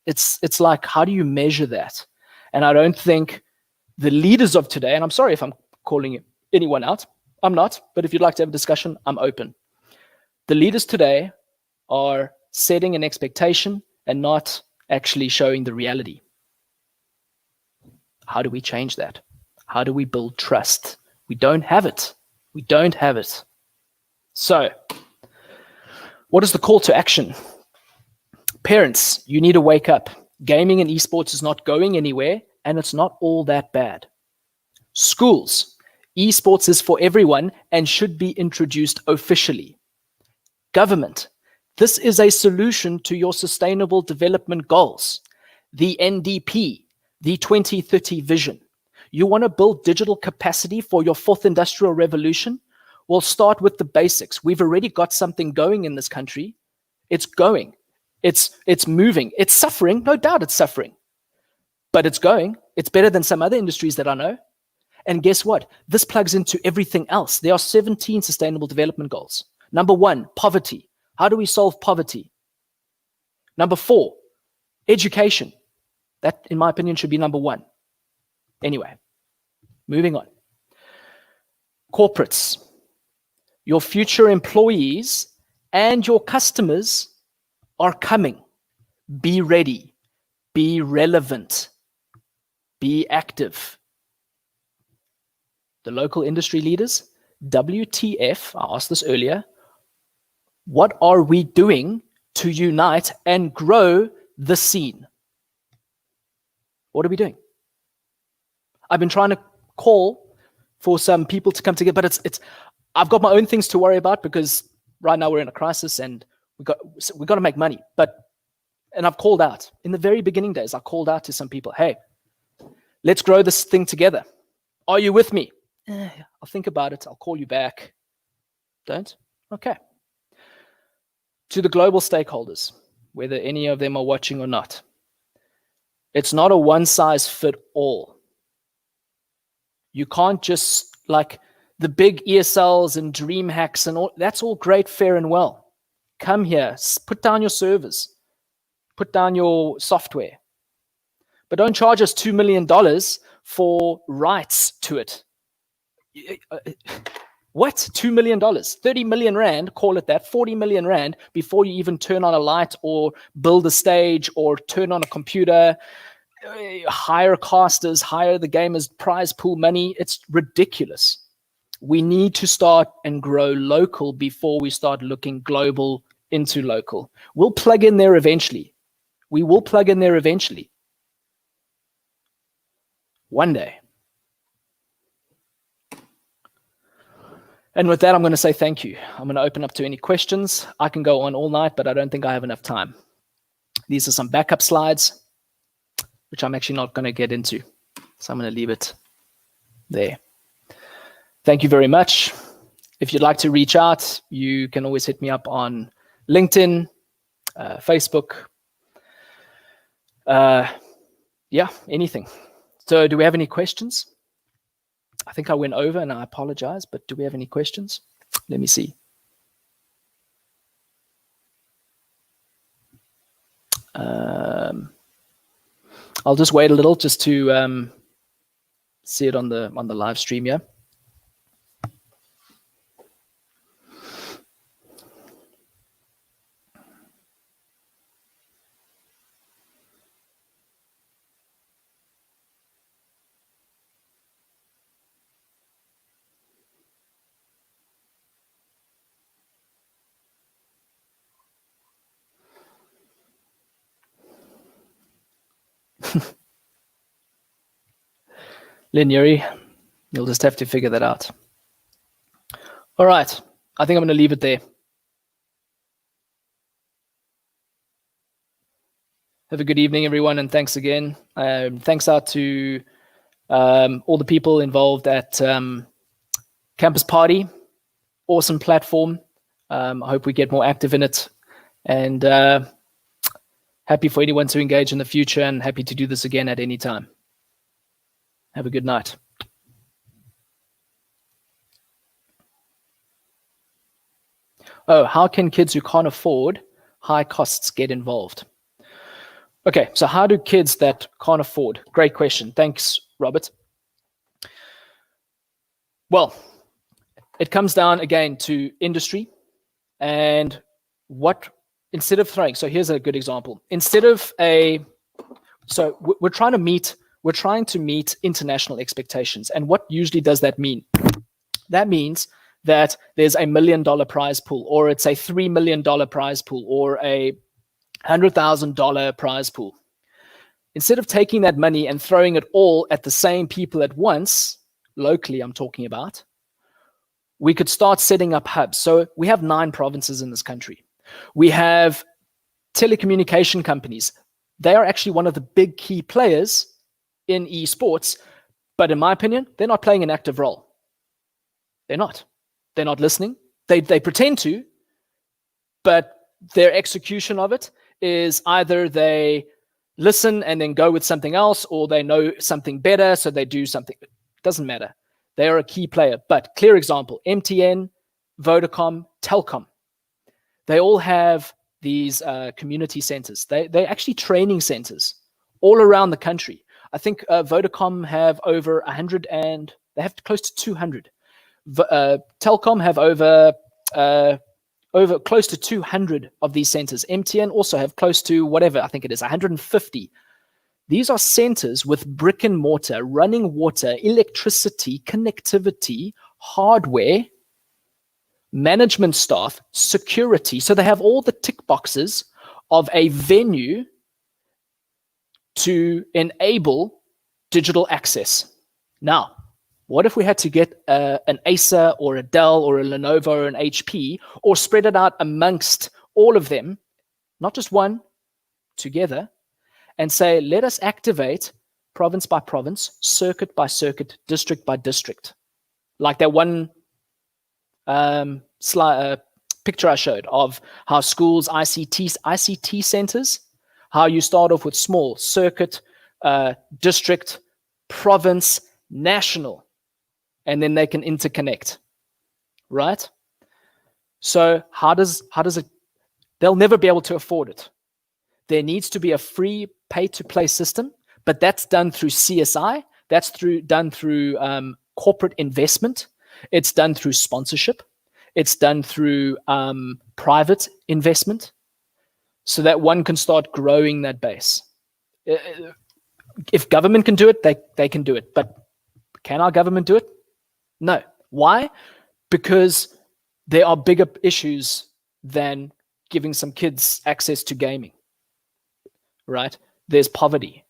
It's like, how do you measure that? And I don't think the leaders of today, and I'm sorry if I'm calling anyone out, I'm not, but if you'd like to have a discussion, I'm open. The leaders today are setting an expectation and not actually showing the reality. How do we change that? How do we build trust? We don't have it. We don't have it. So, what is the call to action? Parents, you need to wake up. Gaming and esports is not going anywhere, and it's not all that bad. Schools, esports is for everyone and should be introduced officially. Government, this is a solution to your sustainable development goals. The NDP, the 2030 vision. You want to build digital capacity for your fourth industrial revolution? Well, start with the basics. We've already got something going in this country. It's going. It's moving. It's suffering. No doubt it's suffering. But it's going. It's better than some other industries that I know. And guess what? This plugs into everything else. There are 17 sustainable development goals. Number 1, poverty. How do we solve poverty? Number 4, education. That, in my opinion, should be number 1. Anyway, moving on. Corporates. Your future employees and your customers are coming. Be ready. Be relevant. Be active. The local industry leaders, WTF, I asked this earlier, what are we doing to unite and grow the scene? What are we doing? I've been trying to call for some people to come together, but I've got my own things to worry about because right now we're in a crisis and we've got to make money. And I've called out. In the very beginning days, I called out to some people, hey, let's grow this thing together. Are you with me? I'll think about it. I'll call you back. Don't? Okay. To the global stakeholders, whether any of them are watching or not, it's not a one-size-fits-all. You can't just, like the big ESLs and dream hacks and all, that's all great, fair and well. Come here, put down your servers, put down your software, but don't charge us $2 million for rights to it. What? $2 million, 30 million Rand, call it that, 40 million Rand before you even turn on a light or build a stage or turn on a computer, hire casters, hire the gamers, prize pool money. It's ridiculous. We need to start and grow local before we start looking global into local. We'll plug in there eventually. We will plug in there eventually. One day. And with that, I'm going to say thank you. I'm going to open up to any questions. I can go on all night, but I don't think I have enough time. These are some backup slides, which I'm actually not going to get into. So I'm going to leave it there. Thank you very much. If you'd like to reach out, you can always hit me up on LinkedIn, Facebook. Yeah, anything. So do we have any questions? I think I went over and I apologize, but do we have any questions? Let me see. I'll just wait a little just to see it on the live stream here. Lineary, you'll just have to figure that out. All right, I think I'm going to leave it there. Have a good evening, everyone, and thanks again. Thanks out to all the people involved at Campus Party. Awesome platform. I hope we get more active in it. And happy for anyone to engage in the future and happy to do this again at any time. Have a good night. Oh, how can kids who can't afford high costs get involved? Okay, so how do kids that can't afford? Great question. Thanks, Robert. Well, it comes down again to industry and what, instead of throwing, so here's a good example. Instead of so we're trying to meet international expectations. And what usually does that mean? That means that there's $1 million prize pool, or it's a $3 million prize pool, or a $100,000 prize pool. Instead of taking that money and throwing it all at the same people at once, locally I'm talking about, we could start setting up hubs. So we have 9 provinces in this country. We have telecommunication companies. They are actually one of the big key players in esports, but in my opinion, they're not playing an active role. They're not. They're not listening. They pretend to, but their execution of it is either they listen and then go with something else, or they know something better, so they do something. It doesn't matter. They are a key player. But clear example, MTN, Vodacom, Telkom. They all have these community centers. They're actually training centers all around the country. I think Vodacom have over 100 and they have close to 200. Telkom have over close to 200 of these centers. MTN also have close to whatever, I think it is 150. These are centers with brick and mortar, running water, electricity, connectivity, hardware, management staff, security. So they have all the tick boxes of a venue to enable digital access. Now, what if we had to get an Acer or a Dell or a Lenovo or an HP, or spread it out amongst all of them, not just one, together, and say, let us activate province by province, circuit by circuit, district by district. Like that one picture I showed of how schools, ICT centers, how you start off with small circuit, district, province, national, and then they can interconnect, right? So how does it, they'll never be able to afford it. There needs to be a free pay-to-play system, but that's done through CSI, that's done through corporate investment, it's done through sponsorship, it's done through private investment, so that one can start growing that base. If government can do it, they can do it. But can our government do it? No. Why? Because there are bigger issues than giving some kids access to gaming, right? There's poverty.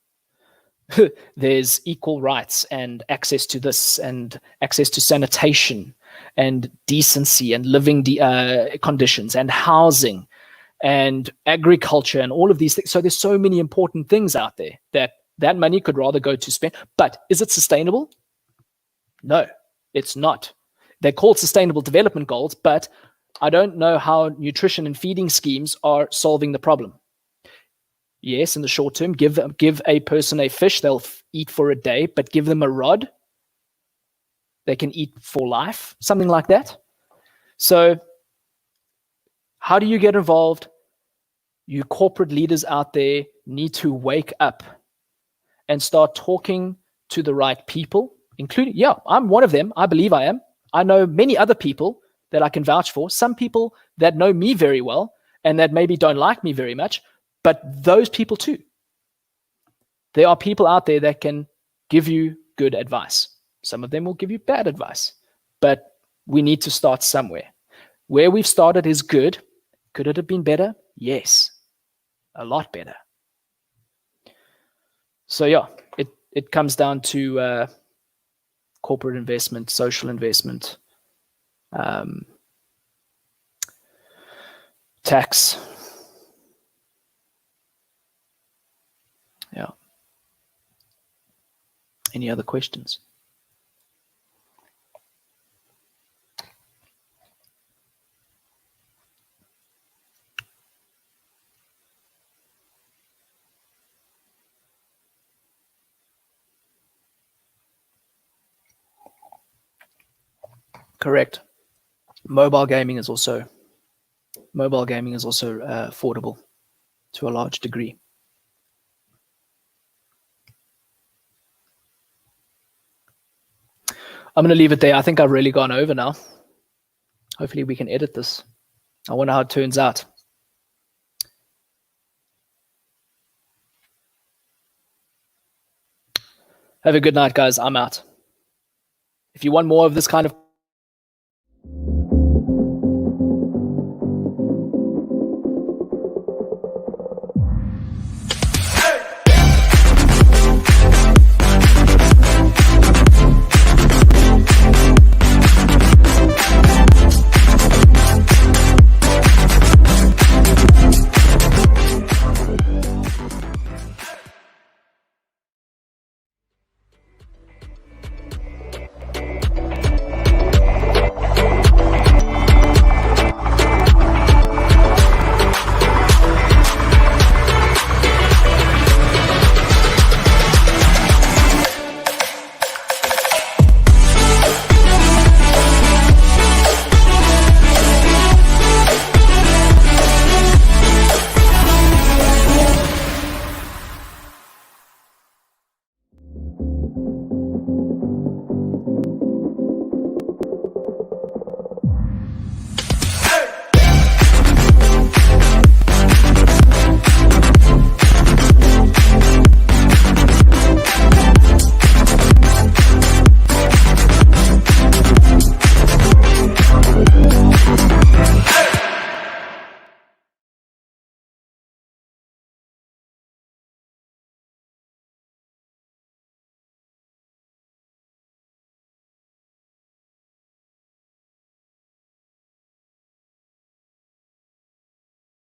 There's equal rights and access to this and access to sanitation and decency and living conditions and housing and agriculture and all of these things. So there's so many important things out there that money could rather go to spend. But is it sustainable? No, it's not. They're called sustainable development goals, but I don't know how nutrition and feeding schemes are solving the problem. Yes, in the short term, give a person a fish, they'll eat for a day, but give them a rod, they can eat for life, something like that. So how do you get involved? You corporate leaders out there need to wake up and start talking to the right people, including, I'm one of them. I believe I am. I know many other people that I can vouch for, some people that know me very well and that maybe don't like me very much, but those people too. There are people out there that can give you good advice. Some of them will give you bad advice, but we need to start somewhere. Where we've started is good. Could it have been better? Yes, a lot better. So it comes down to corporate investment, social investment, tax. Yeah. Any other questions? Correct. Mobile gaming is also affordable to a large degree. I'm going to leave it there. I think I've really gone over now. Hopefully we can edit this. I wonder how it turns out. Have a good night, guys. I'm out. If you want more of this kind of